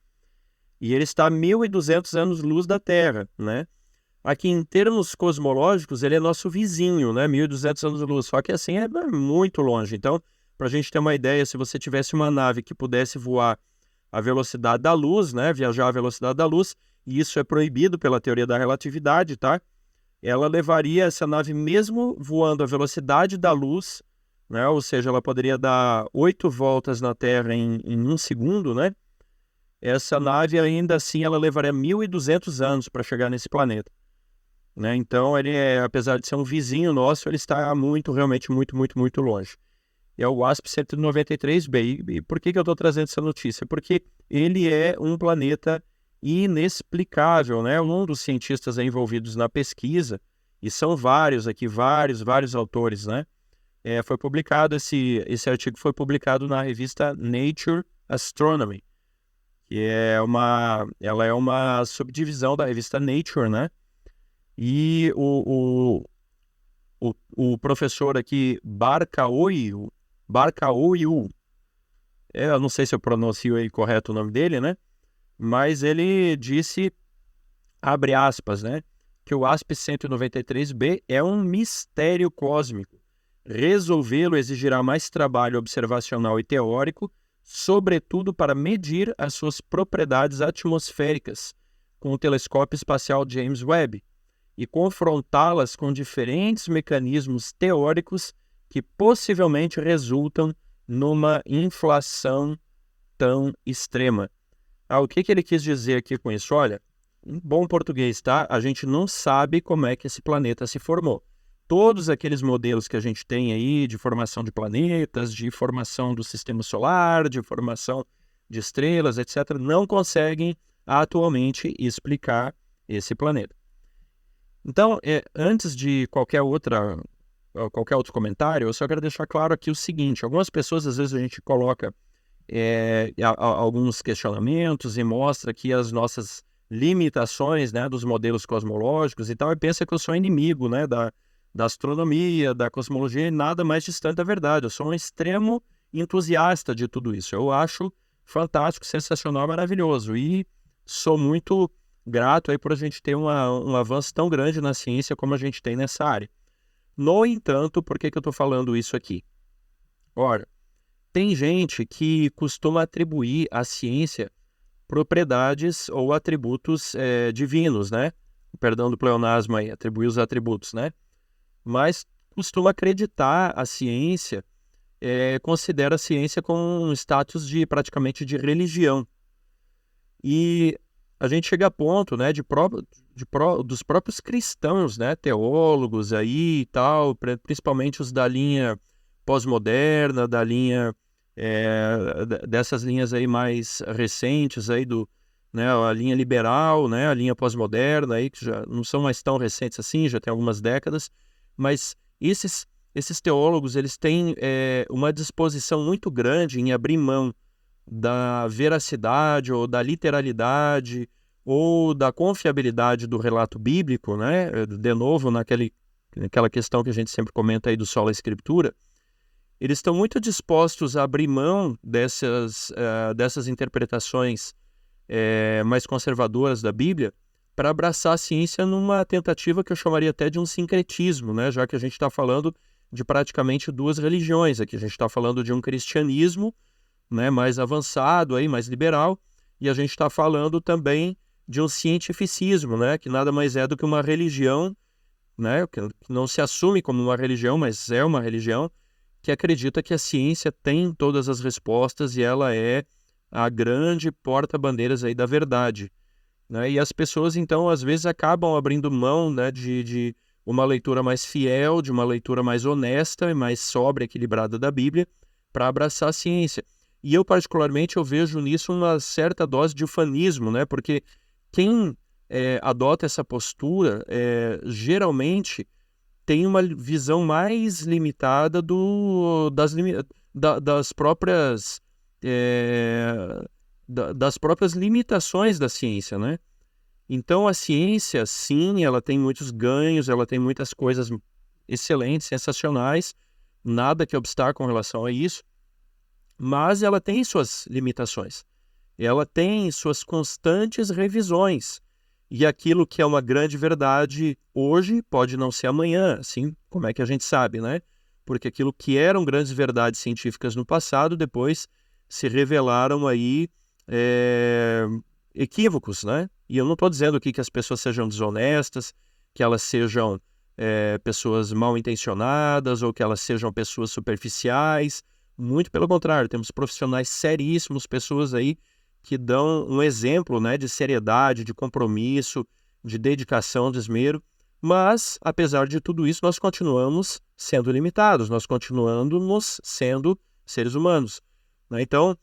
E ele está a 1.200 anos-luz da Terra, né? Aqui, em termos cosmológicos, ele é nosso vizinho, né? 1.200 anos-luz, só que assim é muito longe. Então, para a gente ter uma ideia, se você tivesse uma nave que pudesse voar a velocidade da luz, né? Viajar à velocidade da luz, e isso é proibido pela teoria da relatividade, tá? Ela levaria essa nave mesmo voando à velocidade da luz, né? Ou seja, ela poderia dar 8 voltas na Terra em 1 segundo, né? Essa nave, ainda assim, ela levaria 1.200 anos para chegar nesse planeta, né? Então, ele apesar de ser um vizinho nosso, ele está realmente muito, muito, muito longe. E é o WASP 193b. E por que eu estou trazendo essa notícia? Porque ele é um planeta inexplicável, né? Um dos cientistas envolvidos na pesquisa, e são vários aqui, vários autores, né? Foi publicado, esse artigo foi publicado na revista Nature Astronomy, que ela é uma subdivisão da revista Nature, né? E o professor aqui, Barcaoiu, eu não sei se eu pronuncio aí correto o nome dele, né? Mas ele disse, abre aspas, né? Que o WASP 193b é um mistério cósmico. Resolvê-lo exigirá mais trabalho observacional e teórico, sobretudo para medir as suas propriedades atmosféricas com o telescópio espacial James Webb e confrontá-las com diferentes mecanismos teóricos que possivelmente resultam numa inflação tão extrema. O que ele quis dizer aqui com isso? Olha, em bom português, tá? A gente não sabe como é que esse planeta se formou. Todos aqueles modelos que a gente tem aí de formação de planetas, de formação do sistema solar, de formação de estrelas, etc., não conseguem atualmente explicar esse planeta. Então, antes de qualquer outro comentário, eu só quero deixar claro aqui o seguinte: algumas pessoas, às vezes, a gente coloca alguns questionamentos e mostra aqui as nossas limitações, né, dos modelos cosmológicos e tal, e pensa que eu sou inimigo, né, da astronomia, da cosmologia, e nada mais distante da verdade. Eu sou um extremo entusiasta de tudo isso. Eu acho fantástico, sensacional, maravilhoso, e sou muito grato aí por a gente ter um avanço tão grande na ciência como a gente tem nessa área. No entanto, por que eu estou falando isso aqui? Ora, tem gente que costuma atribuir à ciência propriedades ou atributos divinos, né? Perdão do pleonasmo aí, atribuir os atributos, né? Mas costuma acreditar a ciência, considera a ciência como um status praticamente de religião. E a gente chega a ponto, né, dos próprios cristãos, né, teólogos aí e tal, principalmente os da linha pós-moderna, da linha, dessas linhas aí mais recentes aí né, a linha liberal, né, a linha pós-moderna aí, que já não são mais tão recentes assim, já tem algumas décadas, mas esses teólogos, eles têm uma disposição muito grande em abrir mão da veracidade ou da literalidade ou da confiabilidade do relato bíblico, né? De novo, naquela questão que a gente sempre comenta aí do sola escritura, eles estão muito dispostos a abrir mão dessas interpretações mais conservadoras da Bíblia para abraçar a ciência numa tentativa que eu chamaria até de um sincretismo, né? Já que a gente está falando de praticamente duas religiões. Aqui a gente está falando de um cristianismo, né, mais avançado, aí, mais liberal, e a gente está falando também de um cientificismo, né, que nada mais é do que uma religião, né, que não se assume como uma religião, mas é uma religião que acredita que a ciência tem todas as respostas e ela é a grande porta-bandeiras aí da verdade, né, e as pessoas, então, às vezes acabam abrindo mão, né, de uma leitura mais fiel, de uma leitura mais honesta e mais sóbria, equilibrada da Bíblia, para abraçar a ciência. E eu, particularmente, eu vejo nisso uma certa dose de ufanismo, né? Porque quem adota essa postura, geralmente, tem uma visão mais limitada das próprias limitações da ciência, né? Então, a ciência, sim, ela tem muitos ganhos, ela tem muitas coisas excelentes, sensacionais, nada que obstar com relação a isso, mas ela tem suas limitações. Ela tem suas constantes revisões. E aquilo que é uma grande verdade hoje pode não ser amanhã, assim, como é que a gente sabe, né? Porque aquilo que eram grandes verdades científicas no passado, depois se revelaram aí equívocos, né? E eu não estou dizendo aqui que as pessoas sejam desonestas, que elas sejam pessoas mal intencionadas ou que elas sejam pessoas superficiais. Muito pelo contrário, temos profissionais seríssimos, pessoas aí que dão um exemplo, né, de seriedade, de compromisso, de dedicação, de esmero. Mas, apesar de tudo isso, nós continuamos sendo limitados, nós continuamos sendo seres humanos, né? Então,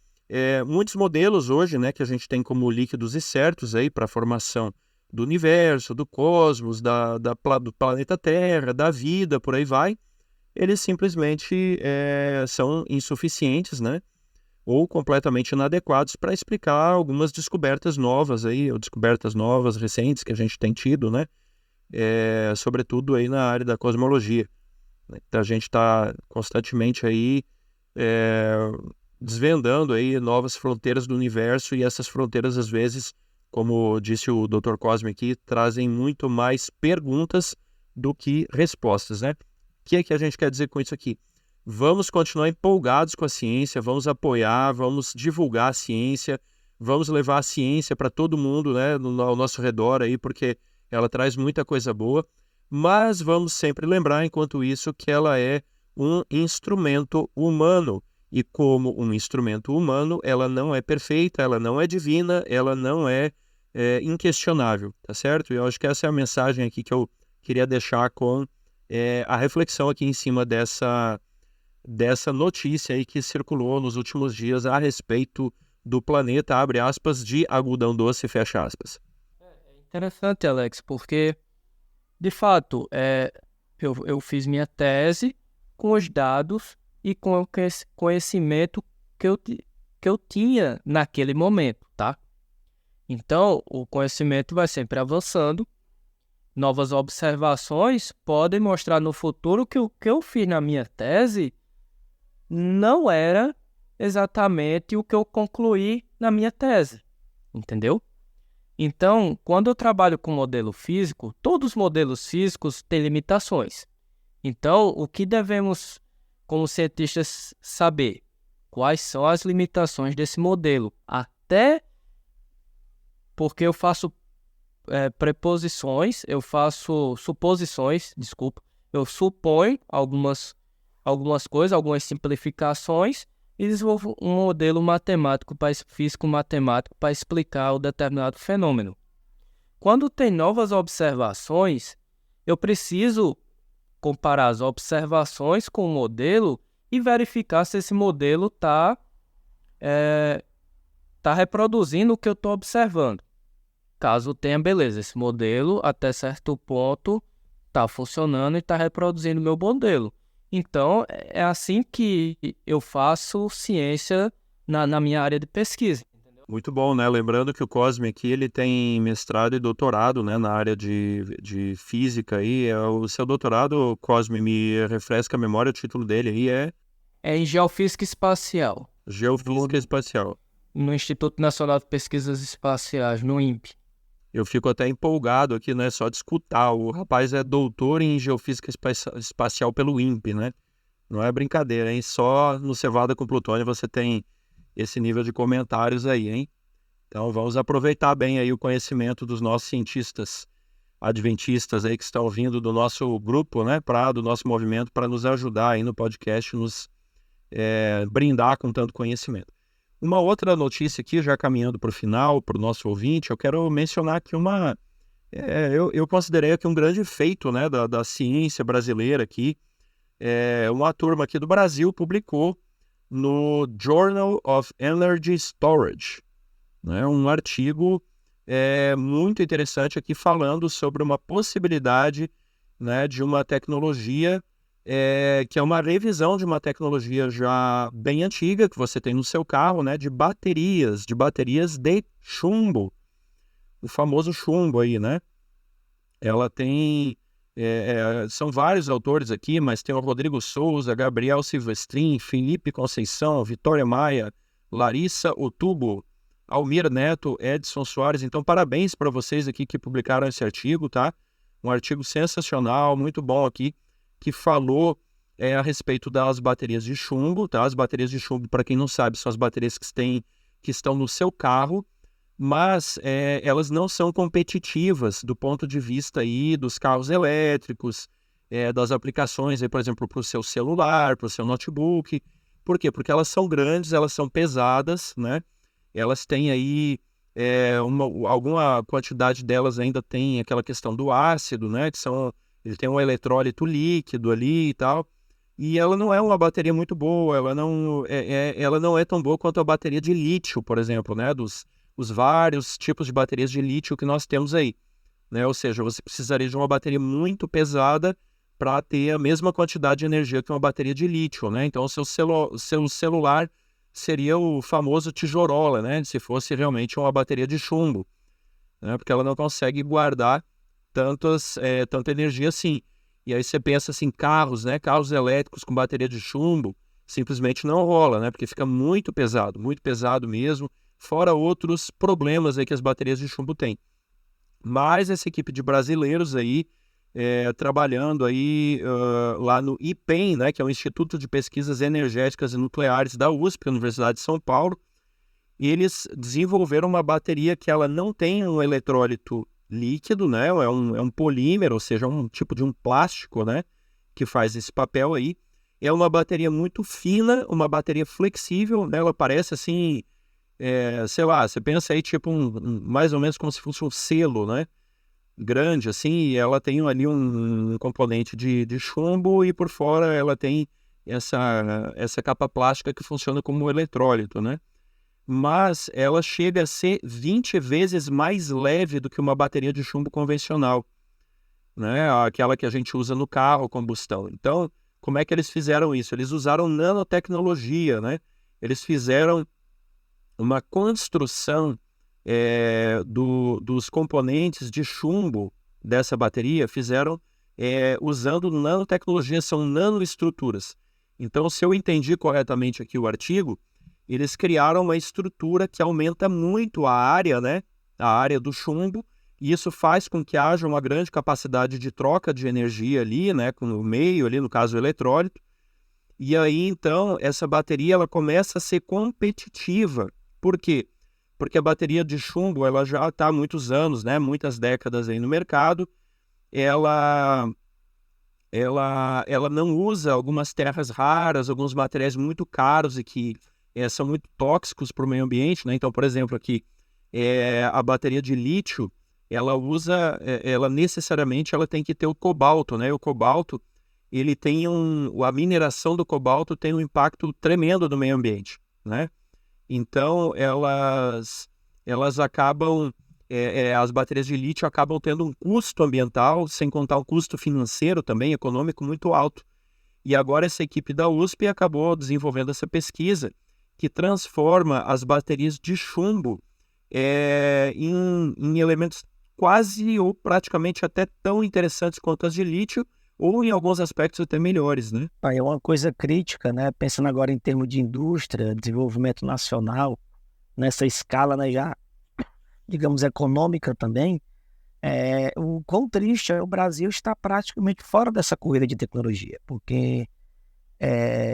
muitos modelos hoje, né, que a gente tem como líquidos e certos aí para a formação do universo, do cosmos, do planeta Terra, da vida, por aí vai, eles simplesmente são insuficientes, né, ou completamente inadequados para explicar algumas descobertas novas aí, ou descobertas novas, recentes que a gente tem tido, né, sobretudo aí na área da cosmologia. Então, a gente está constantemente aí desvendando aí novas fronteiras do universo, e essas fronteiras, às vezes, como disse o Dr. Cosme aqui, trazem muito mais perguntas do que respostas, né? O que é que a gente quer dizer com isso aqui? Vamos continuar empolgados com a ciência, vamos apoiar, vamos divulgar a ciência, vamos levar a ciência para todo mundo, né, ao nosso redor aí, porque ela traz muita coisa boa, mas vamos sempre lembrar, enquanto isso, que ela é um instrumento humano. E como um instrumento humano, ela não é perfeita, ela não é divina, ela não é inquestionável, tá certo? E eu acho que essa é a mensagem aqui que eu queria deixar com a reflexão aqui em cima dessa notícia aí que circulou nos últimos dias a respeito do planeta, abre aspas, de algodão doce, fecha aspas. É interessante, Alex, porque, de fato, eu fiz minha tese com os dados e com o conhecimento que eu tinha naquele momento, tá? Então, o conhecimento vai sempre avançando. Novas observações podem mostrar no futuro que o que eu fiz na minha tese não era exatamente o que eu concluí na minha tese, entendeu? Então, quando eu trabalho com modelo físico, todos os modelos físicos têm limitações. Então, o que devemos, como cientistas, saber? Quais são as limitações desse modelo? Até porque eu faço preposições, eu faço suposições, desculpa, eu suponho algumas coisas, algumas simplificações, e desenvolvo um modelo matemático, físico-matemático, para explicar o determinado fenômeno. Quando tem novas observações, eu preciso comparar as observações com o modelo e verificar se esse modelo está reproduzindo o que eu estou observando. Caso tenha, beleza, esse modelo até certo ponto está funcionando e está reproduzindo o meu modelo. Então, é assim que eu faço ciência na minha área de pesquisa. Muito bom, né? Lembrando que o Cosme aqui, ele tem mestrado e doutorado, né, na área de física aí. O seu doutorado, Cosme, me refresca a memória, o título dele aí É em Geofísica Espacial, Geofísica Espacial. no Instituto Nacional de Pesquisas Espaciais, no INPE. Eu fico até empolgado aqui, né, só de escutar. O rapaz é doutor em Geofísica Espacial pelo INPE, né? Não é brincadeira, hein? Só no Cevada com Plutônio você tem esse nível de comentários aí, hein? Então vamos aproveitar bem aí o conhecimento dos nossos cientistas adventistas aí que estão vindo do nosso grupo, né, do nosso movimento, para nos ajudar aí no podcast, nos brindar com tanto conhecimento. Uma outra notícia aqui, já caminhando para o final, para o nosso ouvinte, eu quero mencionar aqui eu considerei aqui um grande feito, né, da ciência brasileira aqui. Uma turma aqui do Brasil publicou no Journal of Energy Storage, né, um artigo muito interessante aqui falando sobre uma possibilidade, né, de uma tecnologia que é uma revisão de uma tecnologia já bem antiga que você tem no seu carro, né, de baterias de chumbo, o famoso chumbo aí, né? Ela tem, são vários autores aqui, mas tem o Rodrigo Souza, Gabriel Silvestrin, Felipe Conceição, Vitória Maia, Larissa Otubo, Almir Neto, Edson Soares. Então, parabéns para vocês aqui que publicaram esse artigo, tá? Um artigo sensacional, muito bom aqui, que falou a respeito das baterias de chumbo, tá? As baterias de chumbo, para quem não sabe, são as baterias que estão no seu carro, mas elas não são competitivas do ponto de vista aí dos carros elétricos, das aplicações, aí, por exemplo, para o seu celular, para o seu notebook. Por quê? Porque elas são grandes, elas são pesadas, né? Elas têm aí, alguma quantidade delas ainda tem aquela questão do ácido, né? Ele tem um eletrólito líquido ali e tal, e ela não é uma bateria muito boa, ela não é tão boa quanto a bateria de lítio, por exemplo, né? Os vários tipos de baterias de lítio que nós temos aí, né? Ou seja, você precisaria de uma bateria muito pesada para ter a mesma quantidade de energia que uma bateria de lítio, né? Então, o seu celular seria o famoso tijorola, né? Se fosse realmente uma bateria de chumbo, né? Porque ela não consegue guardar tanta energia assim. E aí você pensa assim, carros, né? Carros elétricos com bateria de chumbo, simplesmente não rola, né? Porque fica muito pesado mesmo, fora outros problemas aí que as baterias de chumbo têm. Mas essa equipe de brasileiros aí, trabalhando aí lá no IPEN, né? Que é o Instituto de Pesquisas Energéticas e Nucleares da USP, Universidade de São Paulo, e eles desenvolveram uma bateria que ela não tem um eletrólito líquido, né? É um polímero, ou seja, um tipo de um plástico, né? Que faz esse papel aí. É uma bateria muito fina, uma bateria flexível, né? Ela parece assim, sei lá, você pensa aí tipo mais ou menos como se fosse um selo, né? Grande assim, e ela tem ali um componente de chumbo e por fora ela tem essa capa plástica que funciona como um eletrólito, né? Mas ela chega a ser 20 vezes mais leve do que uma bateria de chumbo convencional, né? Aquela que a gente usa no carro, combustão. Então, como é que eles fizeram isso? Eles usaram nanotecnologia, né? Eles fizeram uma construção dos componentes de chumbo dessa bateria, fizeram usando nanotecnologia, são nanoestruturas. Então, se eu entendi corretamente aqui o artigo, eles criaram uma estrutura que aumenta muito a área, né? A área do chumbo, e isso faz com que haja uma grande capacidade de troca de energia ali, né? Com o meio ali, no caso o eletrólito. E aí, então, essa bateria ela começa a ser competitiva. Por quê? Porque a bateria de chumbo ela já está há muitos anos, né? Muitas décadas aí no mercado. Ela não usa algumas terras raras, alguns materiais muito caros e que são muito tóxicos para o meio ambiente, né? Então, por exemplo, aqui, a bateria de lítio, ela necessariamente ela tem que ter o cobalto, né? O cobalto, ele tem a mineração do cobalto tem um impacto tremendo no meio ambiente, né? Então, elas acabam, as baterias de lítio acabam tendo um custo ambiental, sem contar um custo financeiro também, econômico, muito alto. E agora essa equipe da USP acabou desenvolvendo essa pesquisa que transforma as baterias de chumbo em elementos quase ou praticamente até tão interessantes quanto as de lítio, ou em alguns aspectos até melhores, né? É uma coisa crítica, né? Pensando agora em termos de indústria, desenvolvimento nacional, nessa escala, né, já, digamos, econômica também, o quão triste é o Brasil estar praticamente fora dessa corrida de tecnologia, porque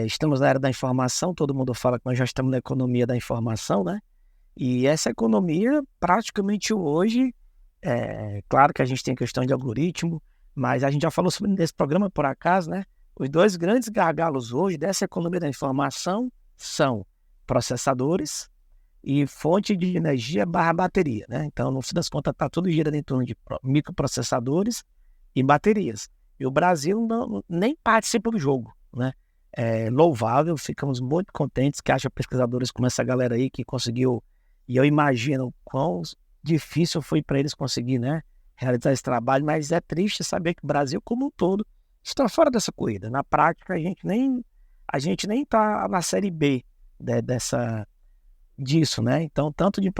estamos na era da informação, todo mundo fala que nós já estamos na economia da informação, né? E essa economia, praticamente hoje, claro que a gente tem questão de algoritmo, mas a gente já falou sobre nesse programa, por acaso, né? Os dois grandes gargalos hoje dessa economia da informação são processadores e fonte de energia / bateria, né? Então, no fim das contas, está tudo girando em torno de microprocessadores e baterias. E o Brasil nem participa do jogo, né? É louvável, ficamos muito contentes que haja pesquisadores como essa galera aí que conseguiu, e eu imagino quão difícil foi para eles conseguir, né, realizar esse trabalho, mas é triste saber que o Brasil como um todo está fora dessa corrida. Na prática, a gente nem está na série B disso, né? Então, tanto de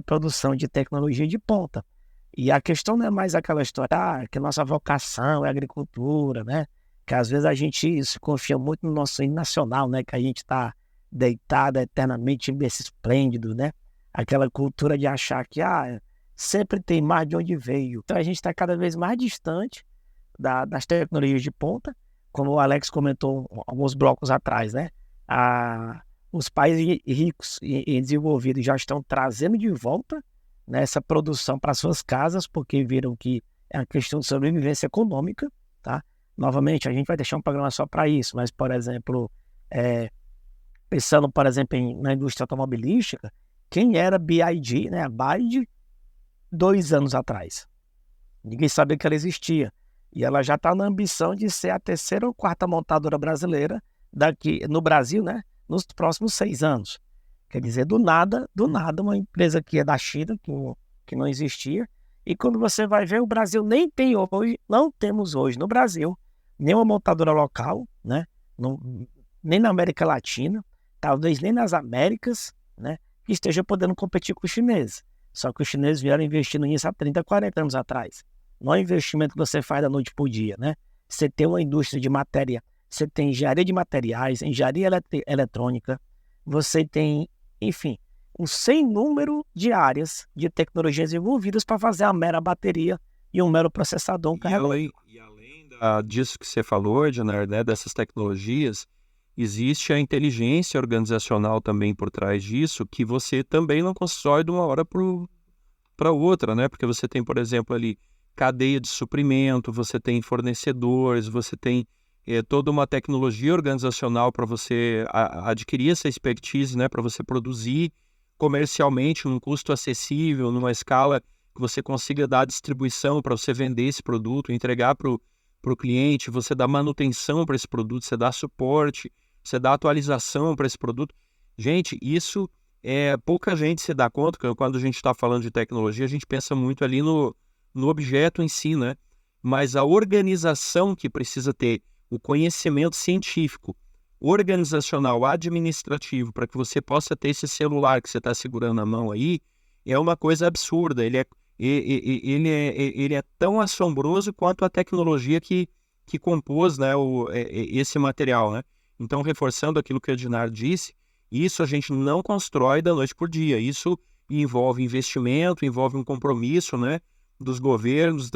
produção de tecnologia de ponta. E a questão não é mais aquela história, que nossa vocação é agricultura, né? Que às vezes a gente se confia muito no nosso hino nacional, né? Que a gente está deitado eternamente em berço esplêndido, né? Aquela cultura de achar que sempre tem mais de onde veio. Então a gente está cada vez mais distante das tecnologias de ponta, como o Alex comentou alguns blocos atrás, né? Os países ricos e desenvolvidos já estão trazendo de volta, né, essa produção para suas casas, porque viram que é uma questão de sobrevivência econômica, tá? Novamente, a gente vai deixar um programa só para isso, mas, por exemplo, pensando, por exemplo, na indústria automobilística, quem era BYD, né, a BYD, 2 anos atrás? Ninguém sabia que ela existia. E ela já está na ambição de ser a 3ª ou 4ª montadora brasileira no Brasil, né, nos próximos 6 anos. Quer dizer, do nada, uma empresa que é da China, que não existia, e quando você vai ver, o Brasil não temos hoje no Brasil nenhuma montadora local, né, nem na América Latina, talvez nem nas Américas, né, que esteja podendo competir com os chineses. Só que os chineses vieram investindo nisso há 30, 40 anos atrás. Não é um investimento que você faz da noite para o dia, né? Você tem uma indústria de matéria, você tem engenharia de materiais, engenharia eletrônica, você tem, enfim, um sem número de áreas de tecnologias envolvidas para fazer a mera bateria e um mero processador, um carregador. E além disso que você falou, Ednar, né, dessas tecnologias, existe a inteligência organizacional também por trás disso, que você também não constrói de uma hora para outra, né? Porque você tem, por exemplo, ali cadeia de suprimento, você tem fornecedores, você tem toda uma tecnologia organizacional para você adquirir essa expertise, né? Para você produzir comercialmente num custo acessível, numa escala que você consiga dar distribuição para você vender esse produto, entregar para o cliente, você dá manutenção para esse produto, você dá suporte, você dá atualização para esse produto. Gente, isso pouca gente se dá conta, que quando a gente está falando de tecnologia, a gente pensa muito ali no objeto em si, né? Mas a organização que precisa ter, o conhecimento científico, organizacional, administrativo, para que você possa ter esse celular que você está segurando na mão aí, é uma coisa absurda. Ele é tão assombroso quanto a tecnologia que compôs, né, esse material, né? Então, reforçando aquilo que o Ednar disse, isso a gente não constrói da noite por dia. Isso envolve investimento, envolve um compromisso, né, dos governos,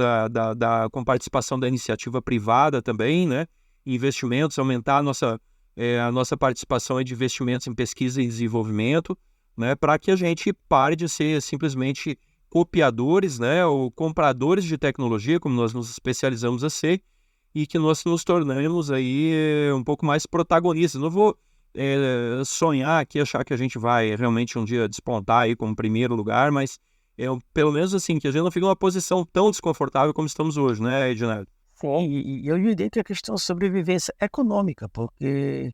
com participação da iniciativa privada também, né? Investimentos, aumentar a nossa participação de investimentos em pesquisa e desenvolvimento, né? Para que a gente pare de ser simplesmente copiadores, né, ou compradores de tecnologia, como nós nos especializamos a ser, e que nós nos tornamos aí um pouco mais protagonistas. Não vou sonhar aqui, achar que a gente vai realmente um dia despontar aí como primeiro lugar, mas pelo menos assim, que a gente não fica numa posição tão desconfortável como estamos hoje, né, Ednardo? Sim, e eu diria que a questão de sobrevivência econômica, porque,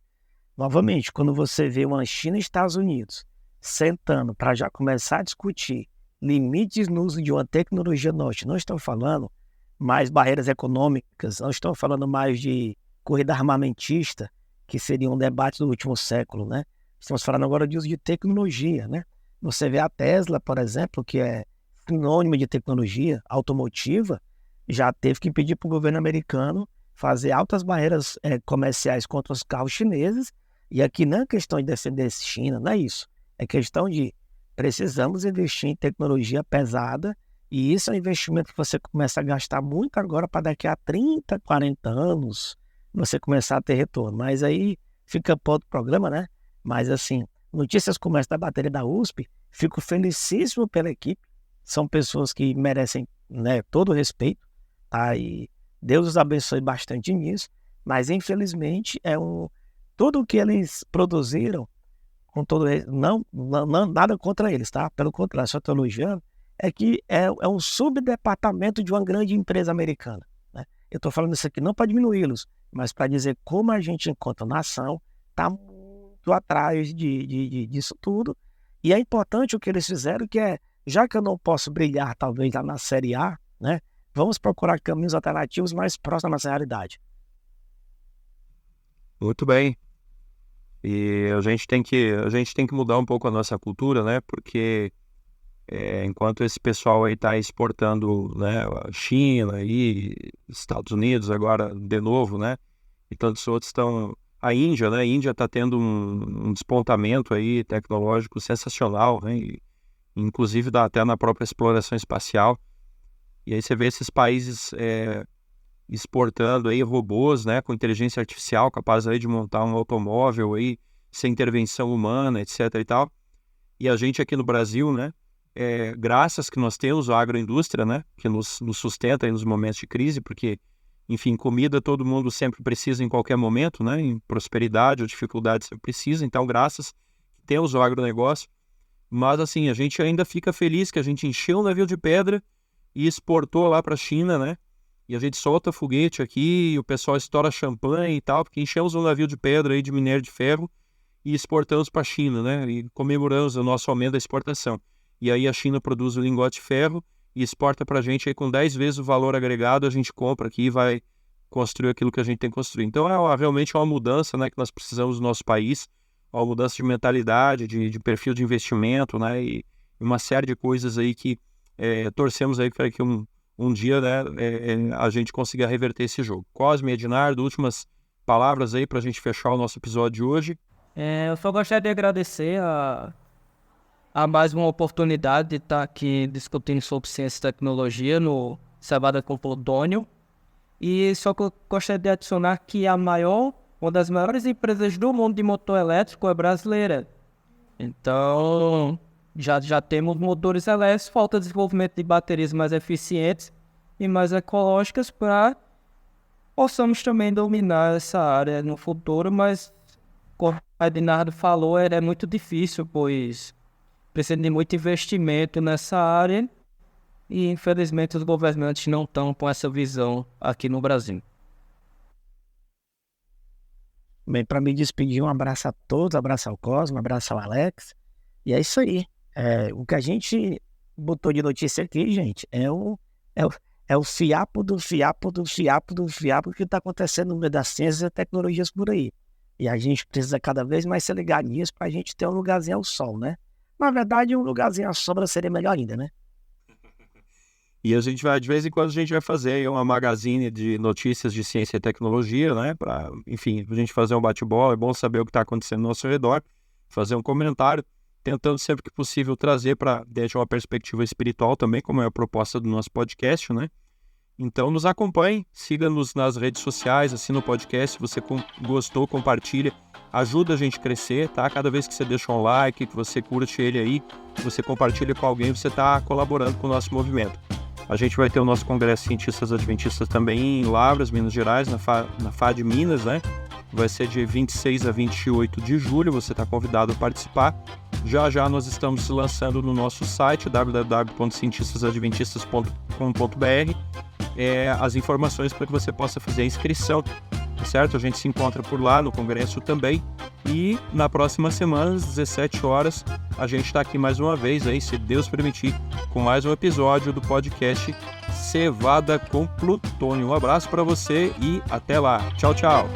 novamente, quando você vê uma China e Estados Unidos sentando para já começar a discutir limites no uso de uma tecnologia norte, não estão falando mais barreiras econômicas, não estão falando mais de corrida armamentista, que seria um debate do último século, né? Estamos falando agora de uso de tecnologia, né? Você vê a Tesla, por exemplo, que é sinônimo de tecnologia automotiva, já teve que pedir para o governo americano fazer altas barreiras comerciais contra os carros chineses. E aqui não é questão de defender a China, não é isso. É questão de precisamos investir em tecnologia pesada, e isso é um investimento que você começa a gastar muito agora para daqui a 30, 40 anos você começar a ter retorno. Mas aí fica para outro programa, né? Mas assim, notícias como essa da bateria da USP, fico felicíssimo pela equipe. São pessoas que merecem, né, todo o respeito, tá? E Deus os abençoe bastante nisso. Mas infelizmente tudo o que eles produziram, com todo não nada contra eles, tá? Pelo contrário, só estou elogiando, é que é um subdepartamento de uma grande empresa americana, né? Eu estou falando isso aqui não para diminuí-los, mas para dizer como a gente, enquanto nação, está muito atrás disso tudo. E é importante o que eles fizeram, que é, já que eu não posso brilhar talvez lá na Série A, né, vamos procurar caminhos alternativos mais próximos da nossa realidade. Muito bem. E a gente tem que mudar um pouco a nossa cultura, né? Porque enquanto esse pessoal aí está exportando, né, a China e Estados Unidos agora de novo, né? E tantos outros estão... A Índia, né? A Índia está tendo um despontamento aí tecnológico sensacional, né? E, inclusive até na própria exploração espacial. E aí você vê esses países exportando aí robôs, né, com inteligência artificial, capazes aí de montar um automóvel aí sem intervenção humana, etc. e tal. E a gente aqui no Brasil, né, graças que nós temos a agroindústria, né, que nos sustenta aí nos momentos de crise, porque, enfim, comida todo mundo sempre precisa em qualquer momento, né, em prosperidade ou dificuldade sempre precisa. Então, graças que temos o agronegócio. Mas, assim, a gente ainda fica feliz que a gente encheu o navio de pedra e exportou lá para a China, né? E a gente solta foguete aqui, e o pessoal estoura champanhe e tal, porque enchemos um navio de pedra aí de minério de ferro e exportamos para a China, né? E comemoramos o nosso aumento da exportação. E aí a China produz o lingote de ferro e exporta para a gente aí com 10 vezes o valor agregado, a gente compra aqui e vai construir aquilo que a gente tem que construir. Então realmente é uma mudança, né, que nós precisamos no nosso país, uma mudança de mentalidade, de perfil de investimento, né? E uma série de coisas aí que torcemos aí para que um dia, né, a gente consiga reverter esse jogo. Cosme, Ednardo, últimas palavras aí para a gente fechar o nosso episódio de hoje. Eu só gostaria de agradecer a mais uma oportunidade de estar aqui discutindo sobre ciência e tecnologia no Cevada com Plutônio. E só que eu gostaria de adicionar que uma das maiores empresas do mundo de motor elétrico é brasileira. Então, já temos motores elétricos, falta desenvolvimento de baterias mais eficientes e mais ecológicas para possamos também dominar essa área no futuro, mas como o Ednardo falou, é muito difícil, pois precisa de muito investimento nessa área e infelizmente os governantes não estão com essa visão aqui no Brasil. Bem, para me despedir, um abraço a todos, abraço ao Cosmo, um abraço ao Alex, e é isso aí. O que a gente botou de notícia aqui, gente, é o fiapo do fiapo do fiapo do fiapo que está acontecendo no meio das ciências e tecnologias por aí. E a gente precisa cada vez mais se ligar nisso para a gente ter um lugarzinho ao sol, né? Na verdade, um lugarzinho à sombra seria melhor ainda, né? E a gente vai, de vez em quando, a gente vai fazer aí uma magazine de notícias de ciência e tecnologia, né? Para, enfim, a gente fazer um bate-bola, é bom saber o que está acontecendo ao nosso redor, fazer um comentário, tentando sempre que possível trazer para deixar uma perspectiva espiritual também, como é a proposta do nosso podcast, né? Então nos acompanhe, siga-nos nas redes sociais, assina o podcast, se você gostou, compartilha, ajuda a gente a crescer, tá? Cada vez que você deixa um like, que você curte ele aí, que você compartilha com alguém, você está colaborando com o nosso movimento. A gente vai ter o nosso Congresso Cientistas Adventistas também em Lavras, Minas Gerais, na FAD Minas, né? vai ser de 26 a 28 de julho, você está convidado a participar. Já nós estamos lançando no nosso site www.cientistasadventistas.com.br as informações para que você possa fazer a inscrição, certo? A gente se encontra por lá no congresso também. E na próxima semana, às 17 horas, a gente está aqui mais uma vez, aí, se Deus permitir, com mais um episódio do podcast Cevada com Plutônio. Um abraço para você e até lá. Tchau, tchau.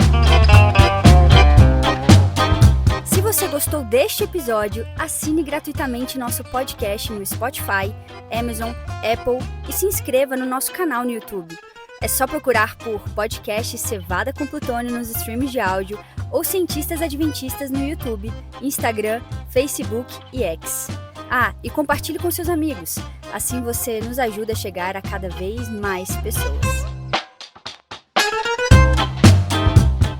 Se você gostou deste episódio, assine gratuitamente nosso podcast no Spotify, Amazon, Apple e se inscreva no nosso canal no YouTube. É só procurar por podcast Cevada com Plutônio nos streams de áudio ou Cientistas Adventistas no YouTube, Instagram, Facebook e X. E compartilhe com seus amigos, assim você nos ajuda a chegar a cada vez mais pessoas.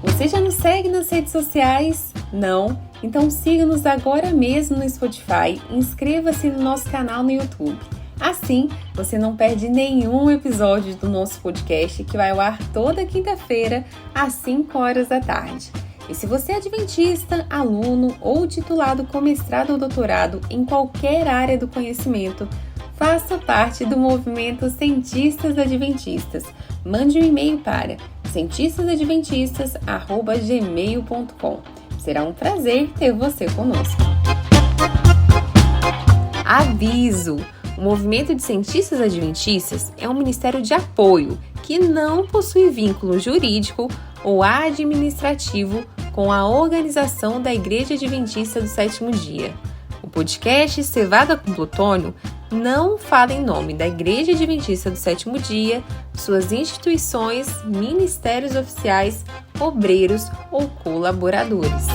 Você já nos segue nas redes sociais? Não? Então siga-nos agora mesmo no Spotify e inscreva-se no nosso canal no YouTube. Assim, você não perde nenhum episódio do nosso podcast que vai ao ar toda quinta-feira, às 5 horas da tarde. E se você é adventista, aluno ou titulado com mestrado ou doutorado em qualquer área do conhecimento, faça parte do movimento Cientistas Adventistas. Mande um e-mail para cientistasadventistas@gmail.com. Será um prazer ter você conosco. Aviso! O Movimento de Cientistas Adventistas é um ministério de apoio que não possui vínculo jurídico ou administrativo com a organização da Igreja Adventista do Sétimo Dia. O podcast Cevada com Plutônio não fala em nome da Igreja Adventista do Sétimo Dia, suas instituições, ministérios oficiais, obreiros ou colaboradores.